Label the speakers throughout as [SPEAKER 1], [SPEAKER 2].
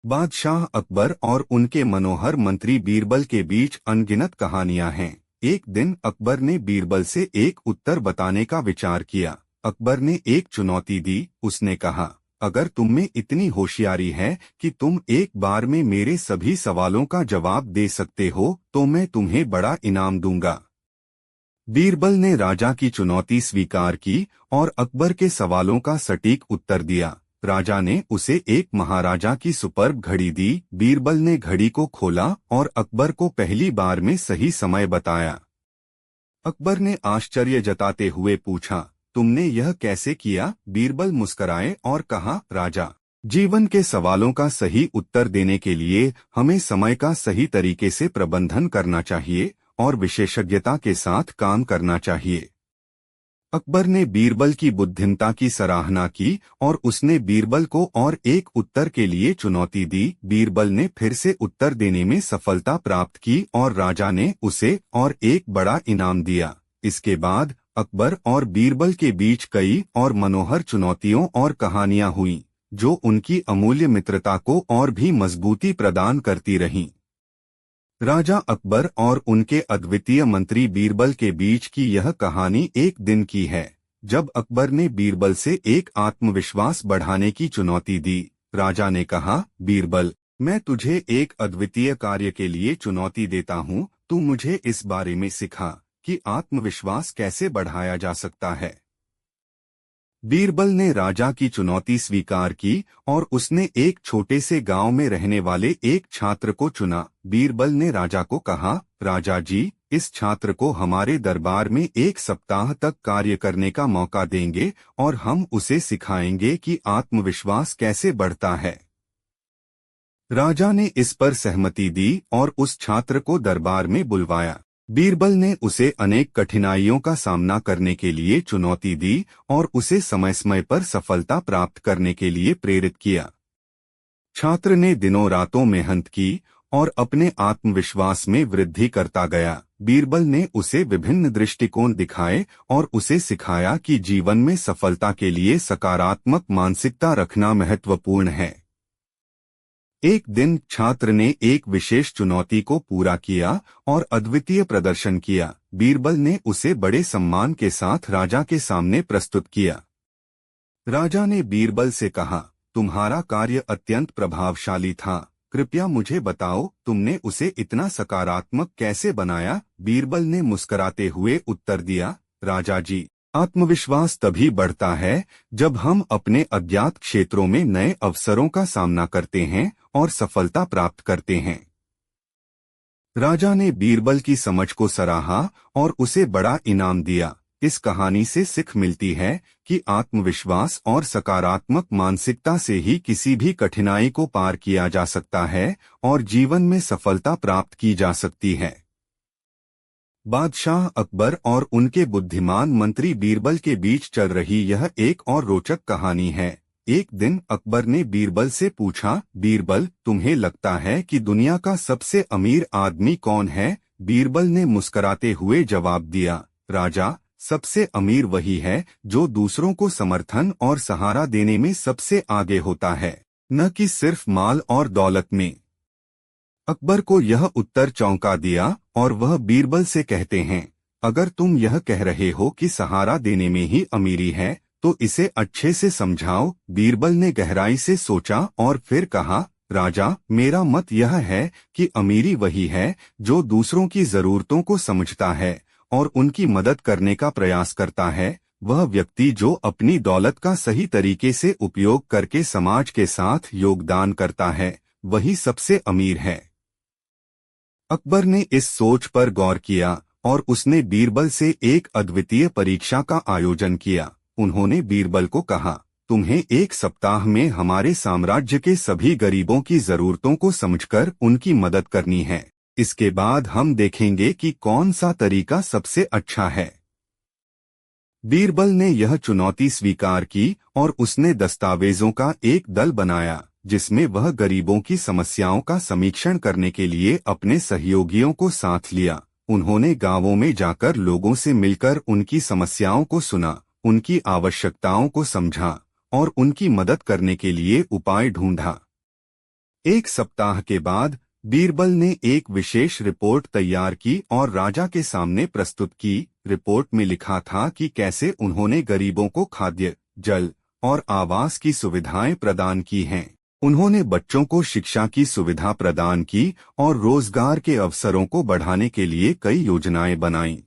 [SPEAKER 1] बादशाह अकबर और उनके मनोहर मंत्री बीरबल के बीच अनगिनत कहानियां हैं। एक दिन अकबर ने बीरबल से एक उत्तर बताने का विचार किया। अकबर ने एक चुनौती दी। उसने कहा, अगर तुम में इतनी होशियारी है कि तुम एक बार में मेरे सभी सवालों का जवाब दे सकते हो तो मैं तुम्हें बड़ा इनाम दूंगा। बीरबल ने राजा की चुनौती स्वीकार की और अकबर के सवालों का सटीक उत्तर दिया। राजा ने उसे एक महाराजा की सुपर्ब घड़ी दी। बीरबल ने घड़ी को खोला और अकबर को पहली बार में सही समय बताया। अकबर ने आश्चर्य जताते हुए पूछा, तुमने यह कैसे किया? बीरबल मुस्कराए और कहा, राजा, जीवन के सवालों का सही उत्तर देने के लिए हमें समय का सही तरीके से प्रबंधन करना चाहिए और विशेषज्ञता के साथ काम करना चाहिए। अकबर ने बीरबल की बुद्धिमता की सराहना की और उसने बीरबल को और एक उत्तर के लिए चुनौती दी। बीरबल ने फिर से उत्तर देने में सफलता प्राप्त की और राजा ने उसे और एक बड़ा इनाम दिया। इसके बाद अकबर और बीरबल के बीच कई और मनोहर चुनौतियां और कहानियां हुईं, जो उनकी अमूल्य मित्रता को और भी मजबूती प्रदान करती रहीं। राजा अकबर और उनके अद्वितीय मंत्री बीरबल के बीच की यह कहानी एक दिन की है, जब अकबर ने बीरबल से एक आत्मविश्वास बढ़ाने की चुनौती दी। राजा ने कहा, बीरबल, मैं तुझे एक अद्वितीय कार्य के लिए चुनौती देता हूँ। तू मुझे इस बारे में सिखा कि आत्मविश्वास कैसे बढ़ाया जा सकता है। बीरबल ने राजा की चुनौती स्वीकार की और उसने एक छोटे से गांव में रहने वाले एक छात्र को चुना। बीरबल ने राजा को कहा, राजा जी, इस छात्र को हमारे दरबार में एक सप्ताह तक कार्य करने का मौका देंगे और हम उसे सिखाएंगे कि आत्मविश्वास कैसे बढ़ता है। राजा ने इस पर सहमति दी और उस छात्र को दरबार में बुलवाया। बीरबल ने उसे अनेक कठिनाइयों का सामना करने के लिए चुनौती दी और उसे समय समय पर सफलता प्राप्त करने के लिए प्रेरित किया। छात्र ने दिनों रातों मेहनत की और अपने आत्मविश्वास में वृद्धि करता गया। बीरबल ने उसे विभिन्न दृष्टिकोण दिखाए और उसे सिखाया कि जीवन में सफलता के लिए सकारात्मक मानसिकता रखना महत्वपूर्ण है। एक दिन छात्र ने एक विशेष चुनौती को पूरा किया और अद्वितीय प्रदर्शन किया। बीरबल ने उसे बड़े सम्मान के साथ राजा के सामने प्रस्तुत किया। राजा ने बीरबल से कहा, तुम्हारा कार्य अत्यंत प्रभावशाली था। कृपया मुझे बताओ, तुमने उसे इतना सकारात्मक कैसे बनाया? बीरबल ने मुस्कुराते हुए उत्तर दिया, राजा जी, आत्मविश्वास तभी बढ़ता है जब हम अपने अज्ञात क्षेत्रों में नए अवसरों का सामना करते हैं और सफलता प्राप्त करते हैं। राजा ने बीरबल की समझ को सराहा और उसे बड़ा इनाम दिया। इस कहानी से सीख मिलती है कि आत्मविश्वास और सकारात्मक मानसिकता से ही किसी भी कठिनाई को पार किया जा सकता है और जीवन में सफलता प्राप्त की जा सकती है। बादशाह अकबर और उनके बुद्धिमान मंत्री बीरबल के बीच चल रही यह एक और रोचक कहानी है। एक दिन अकबर ने बीरबल से पूछा, बीरबल, तुम्हें लगता है कि दुनिया का सबसे अमीर आदमी कौन है? बीरबल ने मुस्कुराते हुए जवाब दिया, राजा, सबसे अमीर वही है जो दूसरों को समर्थन और सहारा देने में सबसे आगे होता है, न कि सिर्फ माल और दौलत में। अकबर को यह उत्तर चौंका दिया और वह बीरबल से कहते हैं, अगर तुम यह कह रहे हो कि सहारा देने में ही अमीरी है तो इसे अच्छे से समझाओ। बीरबल ने गहराई से सोचा और फिर कहा, राजा, मेरा मत यह है कि अमीरी वही है जो दूसरों की जरूरतों को समझता है और उनकी मदद करने का प्रयास करता है। वह व्यक्ति जो अपनी दौलत का सही तरीके से उपयोग करके समाज के साथ योगदान करता है, वही सबसे अमीर है। अकबर ने इस सोच पर गौर किया और उसने बीरबल से एक अद्वितीय परीक्षा का आयोजन किया। उन्होंने बीरबल को कहा, तुम्हें एक सप्ताह में हमारे साम्राज्य के सभी गरीबों की जरूरतों को समझकर उनकी मदद करनी है। इसके बाद हम देखेंगे कि कौन सा तरीका सबसे अच्छा है। बीरबल ने यह चुनौती स्वीकार की और उसने दस्तावेजों का एक दल बनाया जिसमें वह गरीबों की समस्याओं का समीक्षण करने के लिए अपने सहयोगियों को साथ लिया। उन्होंने गांवों में जाकर लोगों से मिलकर उनकी समस्याओं को सुना, उनकी आवश्यकताओं को समझा और उनकी मदद करने के लिए उपाय ढूंढा। एक सप्ताह के बाद बीरबल ने एक विशेष रिपोर्ट तैयार की और राजा के सामने प्रस्तुत की। रिपोर्ट में लिखा था कि कैसे उन्होंने गरीबों को खाद्य, जल और आवास की सुविधाएं प्रदान की हैं। उन्होंने बच्चों को शिक्षा की सुविधा प्रदान की और रोजगार के अवसरों को बढ़ाने के लिए कई योजनाएं बनाईं।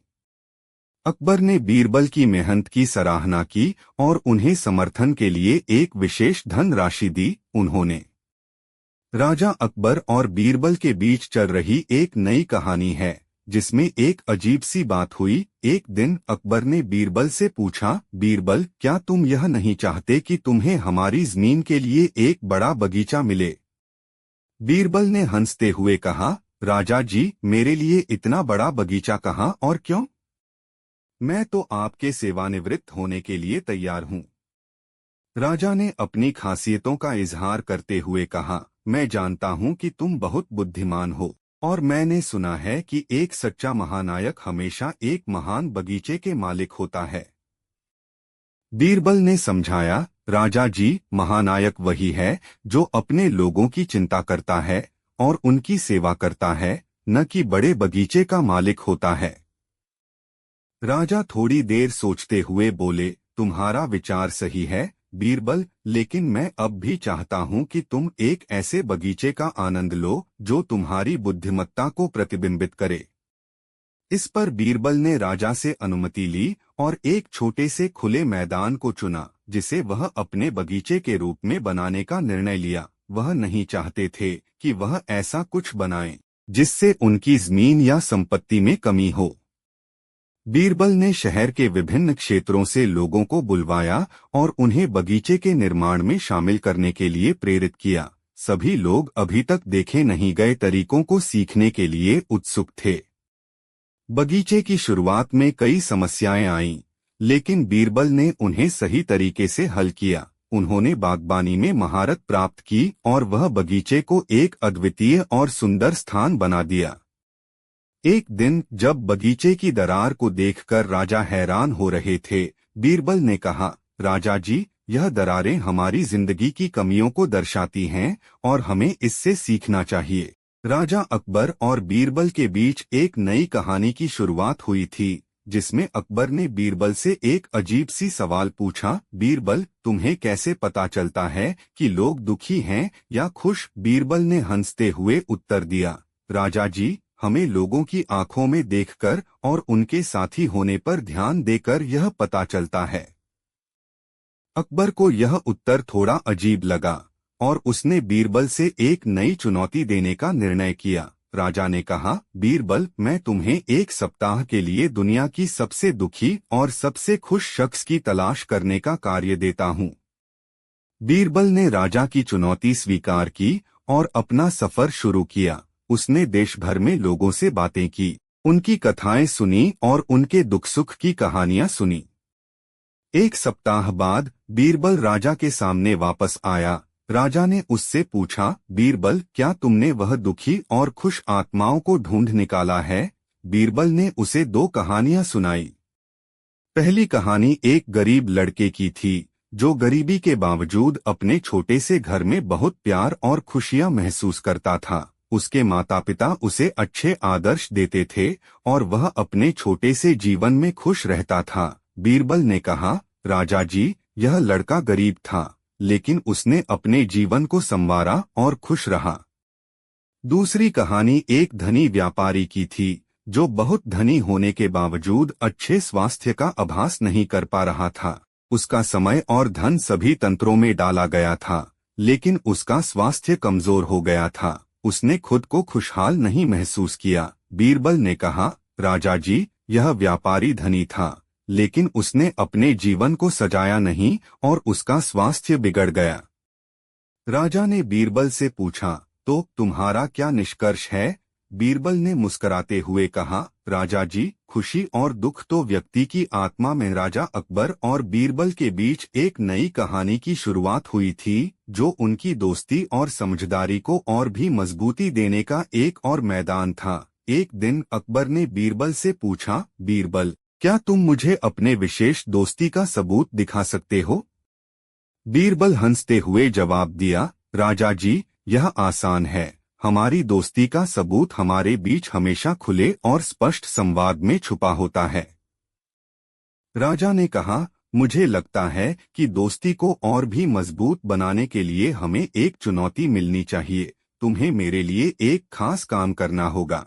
[SPEAKER 1] अकबर ने बीरबल की मेहनत की सराहना की और उन्हें समर्थन के लिए एक विशेष धनराशि दी। उन्होंने राजा अकबर और बीरबल के बीच चल रही एक नई कहानी है, जिसमें एक अजीब सी बात हुई। एक दिन अकबर ने बीरबल से पूछा, बीरबल, क्या तुम यह नहीं चाहते कि तुम्हें हमारी जमीन के लिए एक बड़ा बगीचा मिले? बीरबल ने हंसते हुए कहा, राजा जी, मेरे लिए इतना बड़ा बगीचा कहाँ और क्यों? मैं तो आपके सेवानिवृत्त होने के लिए तैयार हूँ। राजा ने अपनी खासियतों का इजहार करते हुए कहा, मैं जानता हूँ कि तुम बहुत बुद्धिमान हो और मैंने सुना है कि एक सच्चा महानायक हमेशा एक महान बगीचे के मालिक होता है। बीरबल ने समझाया, राजा जी, महानायक वही है जो अपने लोगों की चिंता करता है और उनकी सेवा करता है, न कि बड़े बगीचे का मालिक होता है। राजा थोड़ी देर सोचते हुए बोले, तुम्हारा विचार सही है बीरबल, लेकिन मैं अब भी चाहता हूं कि तुम एक ऐसे बगीचे का आनंद लो जो तुम्हारी बुद्धिमत्ता को प्रतिबिंबित करे। इस पर बीरबल ने राजा से अनुमति ली और एक छोटे से खुले मैदान को चुना, जिसे वह अपने बगीचे के रूप में बनाने का निर्णय लिया। वह नहीं चाहते थे कि वह ऐसा कुछ बनाएं जिससे उनकी जमीन या संपत्ति में कमी हो। बीरबल ने शहर के विभिन्न क्षेत्रों से लोगों को बुलवाया और उन्हें बगीचे के निर्माण में शामिल करने के लिए प्रेरित किया। सभी लोग अभी तक देखे नहीं गए तरीकों को सीखने के लिए उत्सुक थे। बगीचे की शुरुआत में कई समस्याएं आईं, लेकिन बीरबल ने उन्हें सही तरीके से हल किया। उन्होंने बागबानी में महारत प्राप्त की और वह बगीचे को एक अद्वितीय और सुंदर स्थान बना दिया। एक दिन जब बगीचे की दरार को देखकर राजा हैरान हो रहे थे, बीरबल ने कहा, राजा जी, यह दरारें हमारी जिंदगी की कमियों को दर्शाती हैं और हमें इससे सीखना चाहिए। राजा अकबर और बीरबल के बीच एक नई कहानी की शुरुआत हुई थी, जिसमें अकबर ने बीरबल से एक अजीब सी सवाल पूछा, बीरबल, तुम्हें कैसे पता चलता है कि लोग दुखी हैं या खुश? बीरबल ने हंसते हुए उत्तर दिया, राजा जी, हमें लोगों की आंखों में देखकर और उनके साथी होने पर ध्यान देकर यह पता चलता है। अकबर को यह उत्तर थोड़ा अजीब लगा और उसने बीरबल से एक नई चुनौती देने का निर्णय किया। राजा ने कहा, बीरबल, मैं तुम्हें एक सप्ताह के लिए दुनिया की सबसे दुखी और सबसे खुश शख्स की तलाश करने का कार्य देता हूँ। बीरबल ने राजा की चुनौती स्वीकार की और अपना सफर शुरू किया। उसने देश भर में लोगों से बातें की, उनकी कथाएं सुनी और उनके दुख सुख की कहानियां सुनी। एक सप्ताह बाद बीरबल राजा के सामने वापस आया। राजा ने उससे पूछा, बीरबल, क्या तुमने वह दुखी और खुश आत्माओं को ढूंढ निकाला है? बीरबल ने उसे दो कहानियां सुनाई। पहली कहानी एक गरीब लड़के की थी, जो गरीबी के बावजूद अपने छोटे से घर में बहुत प्यार और खुशियां महसूस करता था। उसके माता पिता उसे अच्छे आदर्श देते थे और वह अपने छोटे से जीवन में खुश रहता था। बीरबल ने कहा, राजा जी, यह लड़का गरीब था, लेकिन उसने अपने जीवन को संवारा और खुश रहा। दूसरी कहानी एक धनी व्यापारी की थी, जो बहुत धनी होने के बावजूद अच्छे स्वास्थ्य का आभास नहीं कर पा रहा था। उसका समय और धन सभी तंत्रों में डाला गया था, लेकिन उसका स्वास्थ्य कमजोर हो गया था। उसने खुद को खुशहाल नहीं महसूस किया। बीरबल ने कहा, राजा जी, यह व्यापारी धनी था, लेकिन उसने अपने जीवन को सजाया नहीं और उसका स्वास्थ्य बिगड़ गया। राजा ने बीरबल से पूछा, तो तुम्हारा क्या निष्कर्ष है? बीरबल ने मुस्कुराते हुए कहा, राजा जी, खुशी और दुख तो व्यक्ति की आत्मा में। राजा अकबर और बीरबल के बीच एक नई कहानी की शुरुआत हुई थी, जो उनकी दोस्ती और समझदारी को और भी मजबूती देने का एक और मैदान था। एक दिन अकबर ने बीरबल से पूछा, बीरबल, क्या तुम मुझे अपने विशेष दोस्ती का सबूत दिखा सकते हो? बीरबल हंसते हुए जवाब दिया, राजा जी, यह आसान है। हमारी दोस्ती का सबूत हमारे बीच हमेशा खुले और स्पष्ट संवाद में छुपा होता है। राजा ने कहा, मुझे लगता है कि दोस्ती को और भी मजबूत बनाने के लिए हमें एक चुनौती मिलनी चाहिए। तुम्हें मेरे लिए एक खास काम करना होगा।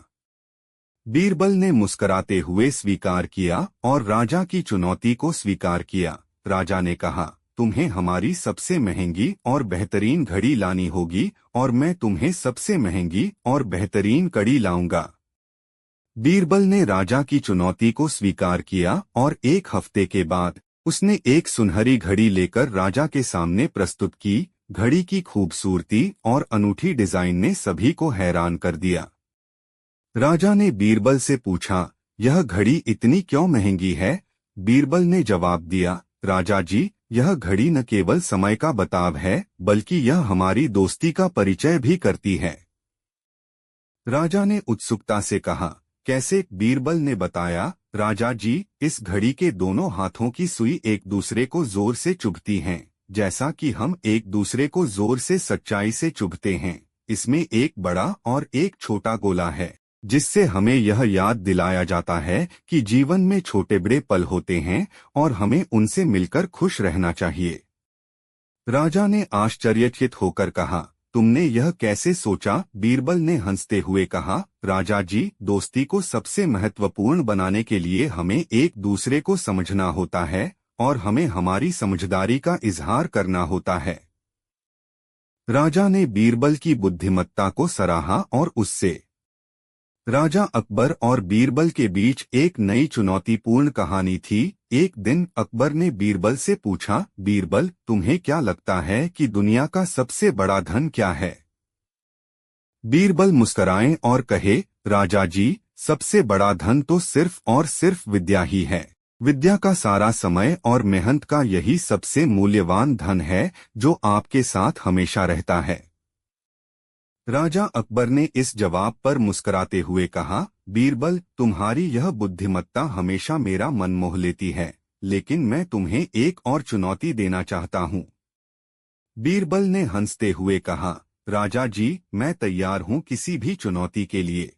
[SPEAKER 1] बीरबल ने मुस्कुराते हुए स्वीकार किया और राजा की चुनौती को स्वीकार किया। राजा ने कहा, तुम्हें हमारी सबसे महंगी और बेहतरीन घड़ी लानी होगी और मैं तुम्हें सबसे महंगी और बेहतरीन कड़ी लाऊंगा। बीरबल ने राजा की चुनौती को स्वीकार किया और एक हफ्ते के बाद उसने एक सुनहरी घड़ी लेकर राजा के सामने प्रस्तुत की। घड़ी की खूबसूरती और अनूठी डिजाइन ने सभी को हैरान कर दिया। राजा ने बीरबल से पूछा, यह घड़ी इतनी क्यों महंगी है? बीरबल ने जवाब दिया, राजा जी, यह घड़ी न केवल समय का बताव है बल्कि यह हमारी दोस्ती का परिचय भी करती है। राजा ने उत्सुकता से कहा, कैसे? बीरबल ने बताया, राजा जी, इस घड़ी के दोनों हाथों की सुई एक दूसरे को जोर से चुभती हैं, जैसा कि हम एक दूसरे को जोर से सच्चाई से चुभते हैं। इसमें एक बड़ा और एक छोटा गोला है, जिससे हमें यह याद दिलाया जाता है कि जीवन में छोटे बड़े पल होते हैं और हमें उनसे मिलकर खुश रहना चाहिए। राजा ने आश्चर्यचकित होकर कहा, तुमने यह कैसे सोचा? बीरबल ने हंसते हुए कहा, राजा जी, दोस्ती को सबसे महत्वपूर्ण बनाने के लिए हमें एक दूसरे को समझना होता है और हमें हमारी समझदारी का इजहार करना होता है। राजा ने बीरबल की बुद्धिमत्ता को सराहा और उससे राजा अकबर और बीरबल के बीच एक नई चुनौतीपूर्ण कहानी थी। एक दिन अकबर ने बीरबल से पूछा, बीरबल, तुम्हें क्या लगता है कि दुनिया का सबसे बड़ा धन क्या है? बीरबल मुस्कुराए और कहे, राजा जी, सबसे बड़ा धन तो सिर्फ और सिर्फ विद्या ही है। विद्या का सारा समय और मेहनत का यही सबसे मूल्यवान धन है जो आपके साथ हमेशा रहता है। राजा अकबर ने इस जवाब पर मुस्कुराते हुए कहा, बीरबल, तुम्हारी यह बुद्धिमत्ता हमेशा मेरा मन मोह लेती है, लेकिन मैं तुम्हें एक और चुनौती देना चाहता हूँ। बीरबल ने हंसते हुए कहा, राजा जी, मैं तैयार हूँ किसी भी चुनौती के लिए।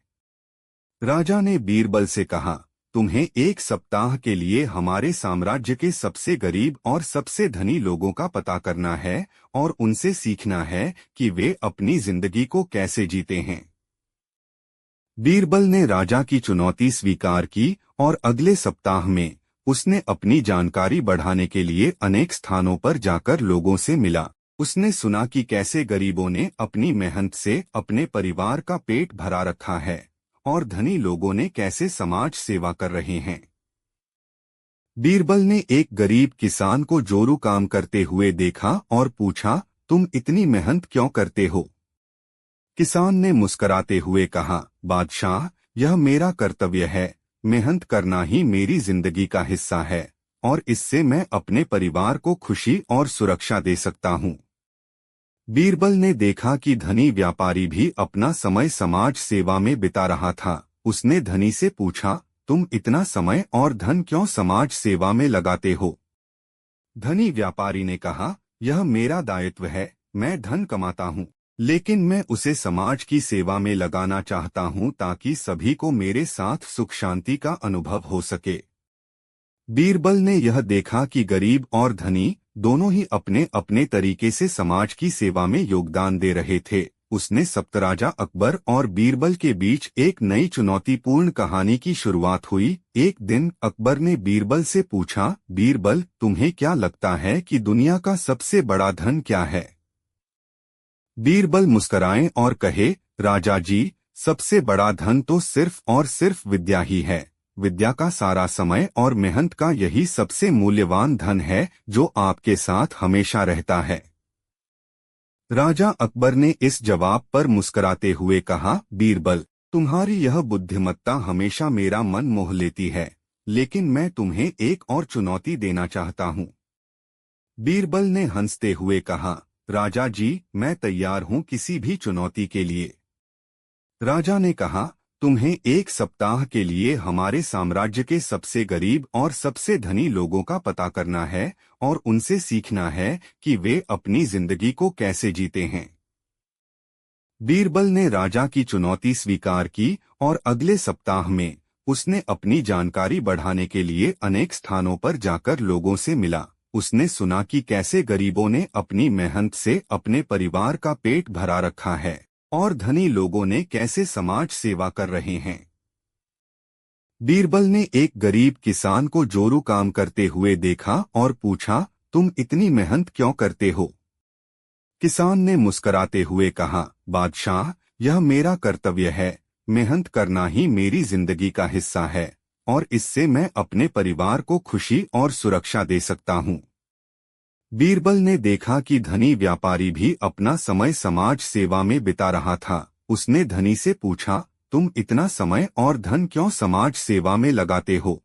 [SPEAKER 1] राजा ने बीरबल से कहा, तुम्हें एक सप्ताह के लिए हमारे साम्राज्य के सबसे गरीब और सबसे धनी लोगों का पता करना है और उनसे सीखना है कि वे अपनी जिंदगी को कैसे जीते हैं। बीरबल ने राजा की चुनौती स्वीकार की और अगले सप्ताह में उसने अपनी जानकारी बढ़ाने के लिए अनेक स्थानों पर जाकर लोगों से मिला। उसने सुना कि कैसे गरीबों ने अपनी मेहनत से अपने परिवार का पेट भरा रखा है और धनी लोगों ने कैसे समाज सेवा कर रहे हैं। बीरबल ने एक गरीब किसान को जोरू काम करते हुए देखा और पूछा, तुम इतनी मेहनत क्यों करते हो? किसान ने मुस्कुराते हुए कहा, बादशाह, यह मेरा कर्तव्य है। मेहनत करना ही मेरी जिंदगी का हिस्सा है और इससे मैं अपने परिवार को खुशी और सुरक्षा दे सकता हूँ। बीरबल ने देखा कि धनी व्यापारी भी अपना समय समाज सेवा में बिता रहा था। उसने धनी से पूछा, तुम इतना समय और धन क्यों समाज सेवा में लगाते हो? धनी व्यापारी ने कहा, यह मेरा दायित्व है। मैं धन कमाता हूँ, लेकिन मैं उसे समाज की सेवा में लगाना चाहता हूँ ताकि सभी को मेरे साथ सुख शांति का अनुभव हो सके। बीरबल ने यह देखा कि गरीब और धनी दोनों ही अपने अपने तरीके से समाज की सेवा में योगदान दे रहे थे। उसने सप्तराजा अकबर और बीरबल के बीच एक नई चुनौतीपूर्ण कहानी की शुरुआत हुई। एक दिन अकबर ने बीरबल से पूछा, बीरबल, तुम्हें क्या लगता है कि दुनिया का सबसे बड़ा धन क्या है? बीरबल मुस्कुराए और कहे, राजा जी, सबसे बड़ा धन तो सिर्फ और सिर्फ विद्या ही है। विद्या का सारा समय और मेहनत का यही सबसे मूल्यवान धन है जो आपके साथ हमेशा रहता है। राजा अकबर ने इस जवाब पर मुस्कुराते हुए कहा, बीरबल, तुम्हारी यह बुद्धिमत्ता हमेशा मेरा मन मोह लेती है, लेकिन मैं तुम्हें एक और चुनौती देना चाहता हूँ। बीरबल ने हंसते हुए कहा, राजा जी, मैं तैयार हूँ किसी भी चुनौती के लिए। राजा ने कहा, तुम्हें एक सप्ताह के लिए हमारे साम्राज्य के सबसे गरीब और सबसे धनी लोगों का पता करना है और उनसे सीखना है कि वे अपनी जिंदगी को कैसे जीते हैं। बीरबल ने राजा की चुनौती स्वीकार की और अगले सप्ताह में उसने अपनी जानकारी बढ़ाने के लिए अनेक स्थानों पर जाकर लोगों से मिला। उसने सुना कि कैसे गरीबों ने अपनी मेहनत से अपने परिवार का पेट भरा रखा है और धनी लोगों ने कैसे समाज सेवा कर रहे हैं। बीरबल ने एक गरीब किसान को जोरू काम करते हुए देखा और पूछा, तुम इतनी मेहनत क्यों करते हो? किसान ने मुस्कराते हुए कहा, बादशाह, यह मेरा कर्तव्य है। मेहनत करना ही मेरी जिंदगी का हिस्सा है और इससे मैं अपने परिवार को खुशी और सुरक्षा दे सकता हूँ। बीरबल ने देखा कि धनी व्यापारी भी अपना समय समाज सेवा में बिता रहा था। उसने धनी से पूछा, तुम इतना समय और धन क्यों समाज सेवा में लगाते हो?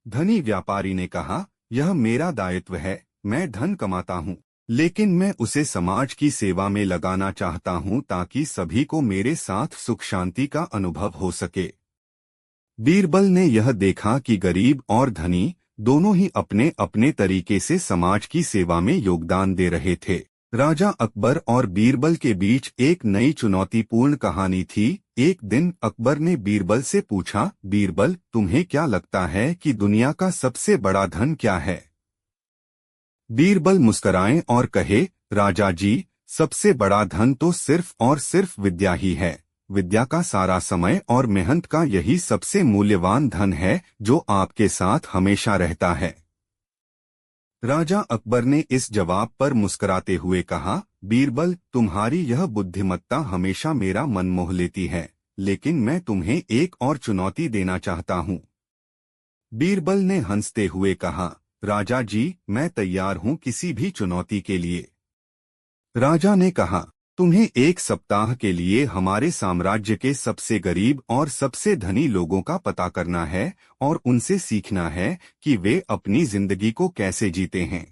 [SPEAKER 1] धनी व्यापारी ने कहा, यह मेरा दायित्व है। मैं धन कमाता हूँ, लेकिन मैं उसे समाज की सेवा में लगाना चाहता हूँ ताकि सभी को मेरे साथ सुख शांति का अनुभव हो सके। बीरबल ने यह देखा कि गरीब और धनी दोनों ही अपने अपने तरीके से समाज की सेवा में योगदान दे रहे थे। राजा अकबर और बीरबल के बीच एक नई चुनौतीपूर्ण कहानी थी। एक दिन अकबर ने बीरबल से पूछा, बीरबल, तुम्हें क्या लगता है कि दुनिया का सबसे बड़ा धन क्या है? बीरबल मुस्कराए और कहे, राजा जी, सबसे बड़ा धन तो सिर्फ और सिर्फ विद्या ही है। विद्या का सारा समय और मेहनत का यही सबसे मूल्यवान धन है जो आपके साथ हमेशा रहता है। राजा अकबर ने इस जवाब पर मुस्कुराते हुए कहा, बीरबल, तुम्हारी यह बुद्धिमत्ता हमेशा मेरा मन मोह लेती है, लेकिन मैं तुम्हें एक और चुनौती देना चाहता हूँ। बीरबल ने हंसते हुए कहा, राजा जी, मैं तैयार हूँ किसी भी चुनौती के लिए। राजा ने कहा, तुम्हें एक सप्ताह के लिए हमारे साम्राज्य के सबसे गरीब और सबसे धनी लोगों का पता करना है और उनसे सीखना है कि वे अपनी जिंदगी को कैसे जीते हैं।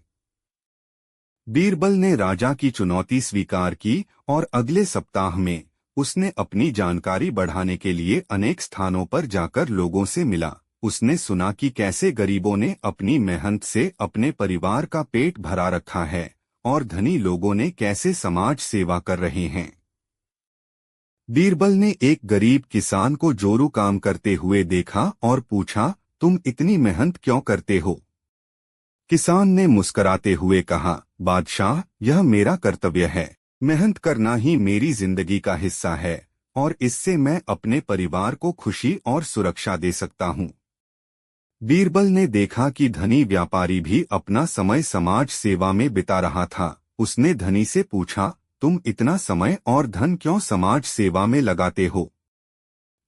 [SPEAKER 1] बीरबल ने राजा की चुनौती स्वीकार की और अगले सप्ताह में उसने अपनी जानकारी बढ़ाने के लिए अनेक स्थानों पर जाकर लोगों से मिला। उसने सुना कि कैसे गरीबों ने अपनी मेहनत से अपने परिवार का पेट भरा रखा है और धनी लोगों ने कैसे समाज सेवा कर रहे हैं। बीरबल ने एक गरीब किसान को जोरू काम करते हुए देखा और पूछा, तुम इतनी मेहनत क्यों करते हो? किसान ने मुस्कराते हुए कहा, बादशाह, यह मेरा कर्तव्य है। मेहनत करना ही मेरी जिंदगी का हिस्सा है और इससे मैं अपने परिवार को खुशी और सुरक्षा दे सकता हूँ। बीरबल ने देखा कि धनी व्यापारी भी अपना समय समाज सेवा में बिता रहा था। उसने धनी से पूछा, तुम इतना समय और धन क्यों समाज सेवा में लगाते हो?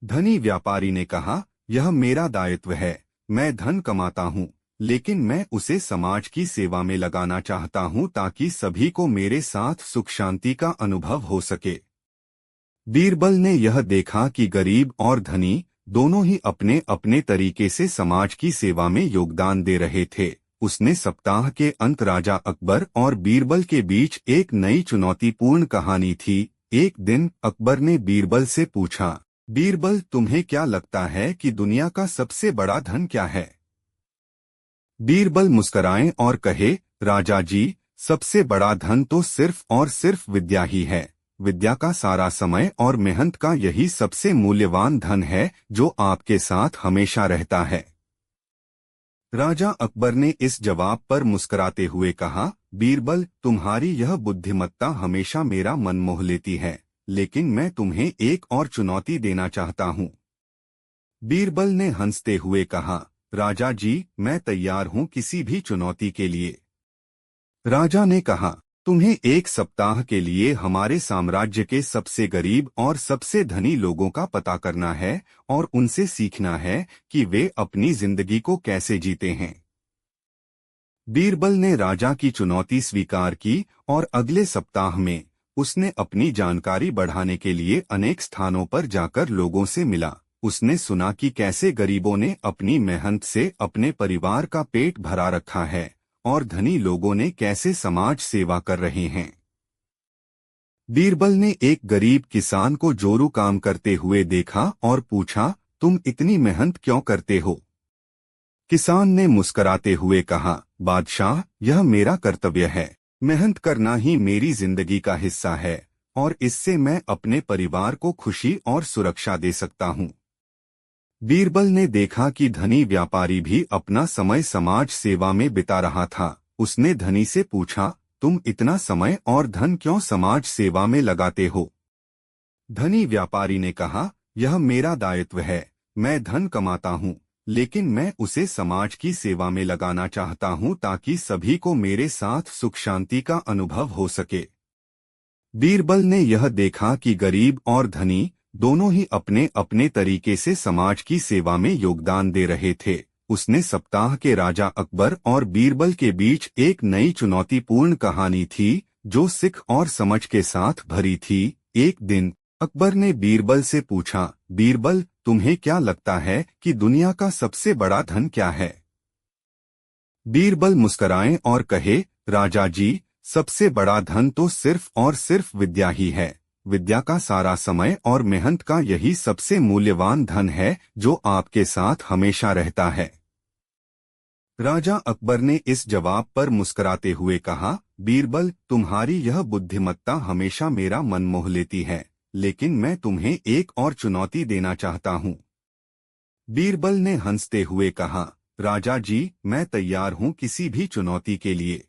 [SPEAKER 1] धनी व्यापारी ने कहा, यह मेरा दायित्व है। मैं धन कमाता हूँ, लेकिन मैं उसे समाज की सेवा में लगाना चाहता हूँ ताकि सभी को मेरे साथ सुख शांति का अनुभव हो सके। बीरबल ने यह देखा कि गरीब और धनी दोनों ही अपने अपने तरीके से समाज की सेवा में योगदान दे रहे थे। उसने सप्ताह के अंत राजा अकबर और बीरबल के बीच एक नई चुनौतीपूर्ण कहानी थी। एक दिन अकबर ने बीरबल से पूछा, बीरबल, तुम्हें क्या लगता है कि दुनिया का सबसे बड़ा धन क्या है? बीरबल मुस्कराए और कहे, राजा जी, सबसे बड़ा धन तो सिर्फ और सिर्फ विद्या ही है। विद्या का सारा समय और मेहनत का यही सबसे मूल्यवान धन है जो आपके साथ हमेशा रहता है। राजा अकबर ने इस जवाब पर मुस्कुराते हुए कहा, बीरबल, तुम्हारी यह बुद्धिमत्ता हमेशा मेरा मन मोह लेती है, लेकिन मैं तुम्हें एक और चुनौती देना चाहता हूँ। बीरबल ने हंसते हुए कहा, राजा जी, मैं तैयार हूँ किसी भी चुनौती के लिए। राजा ने कहा, तुम्हें एक सप्ताह के लिए हमारे साम्राज्य के सबसे गरीब और सबसे धनी लोगों का पता करना है और उनसे सीखना है कि वे अपनी जिंदगी को कैसे जीते हैं। बीरबल ने राजा की चुनौती स्वीकार की और अगले सप्ताह में उसने अपनी जानकारी बढ़ाने के लिए अनेक स्थानों पर जाकर लोगों से मिला। उसने सुना कि कैसे गरीबों ने अपनी मेहनत से अपने परिवार का पेट भरा रखा है और धनी लोगों ने कैसे समाज सेवा कर रहे हैं। बीरबल ने एक गरीब किसान को जोरू काम करते हुए देखा और पूछा, तुम इतनी मेहनत क्यों करते हो? किसान ने मुस्कराते हुए कहा, बादशाह, यह मेरा कर्तव्य है। मेहनत करना ही मेरी जिंदगी का हिस्सा है और इससे मैं अपने परिवार को खुशी और सुरक्षा दे सकता हूँ। बीरबल ने देखा कि धनी व्यापारी भी अपना समय समाज सेवा में बिता रहा था। उसने धनी से पूछा, तुम इतना समय और धन क्यों समाज सेवा में लगाते हो? धनी व्यापारी ने कहा, यह मेरा दायित्व है। मैं धन कमाता हूँ, लेकिन मैं उसे समाज की सेवा में लगाना चाहता हूँ ताकि सभी को मेरे साथ सुख शांति का अनुभव हो सके। बीरबल ने यह देखा कि गरीब और धनी दोनों ही अपने अपने तरीके से समाज की सेवा में योगदान दे रहे थे। उसने सप्ताह के राजा अकबर और बीरबल के बीच एक नई चुनौतीपूर्ण कहानी थी, जो सिख और समझ के साथ भरी थी। एक दिन अकबर ने बीरबल से पूछा, बीरबल, तुम्हें क्या लगता है कि दुनिया का सबसे बड़ा धन क्या है? बीरबल मुस्कुराए और कहे, राजा जी, सबसे बड़ा धन तो सिर्फ और सिर्फ विद्या ही है। विद्या का सारा समय और मेहनत का यही सबसे मूल्यवान धन है, जो आपके साथ हमेशा रहता है। राजा अकबर ने इस जवाब पर मुस्कुराते हुए कहा, बीरबल, तुम्हारी यह बुद्धिमत्ता हमेशा मेरा मन मोह लेती है, लेकिन मैं तुम्हें एक और चुनौती देना चाहता हूँ। बीरबल ने हंसते हुए कहा, राजा जी, मैं तैयार हूँ किसी भी चुनौती के लिए।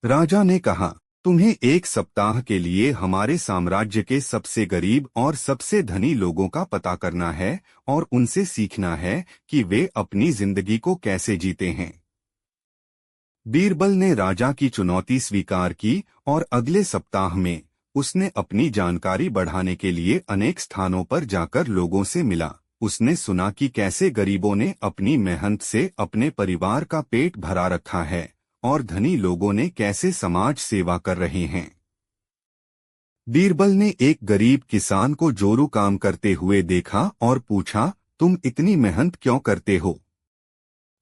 [SPEAKER 1] राजा ने कहा, तुम्हें एक सप्ताह के लिए हमारे साम्राज्य के सबसे गरीब और सबसे धनी लोगों का पता करना है और उनसे सीखना है कि वे अपनी जिंदगी को कैसे जीते हैं। बीरबल ने राजा की चुनौती स्वीकार की और अगले सप्ताह में उसने अपनी जानकारी बढ़ाने के लिए अनेक स्थानों पर जाकर लोगों से मिला। उसने सुना कि कैसे गरीबों ने अपनी मेहनत से अपने परिवार का पेट भरा रखा है और धनी लोगों ने कैसे समाज सेवा कर रहे हैं। बीरबल ने एक गरीब किसान को जोरू काम करते हुए देखा और पूछा, तुम इतनी मेहनत क्यों करते हो?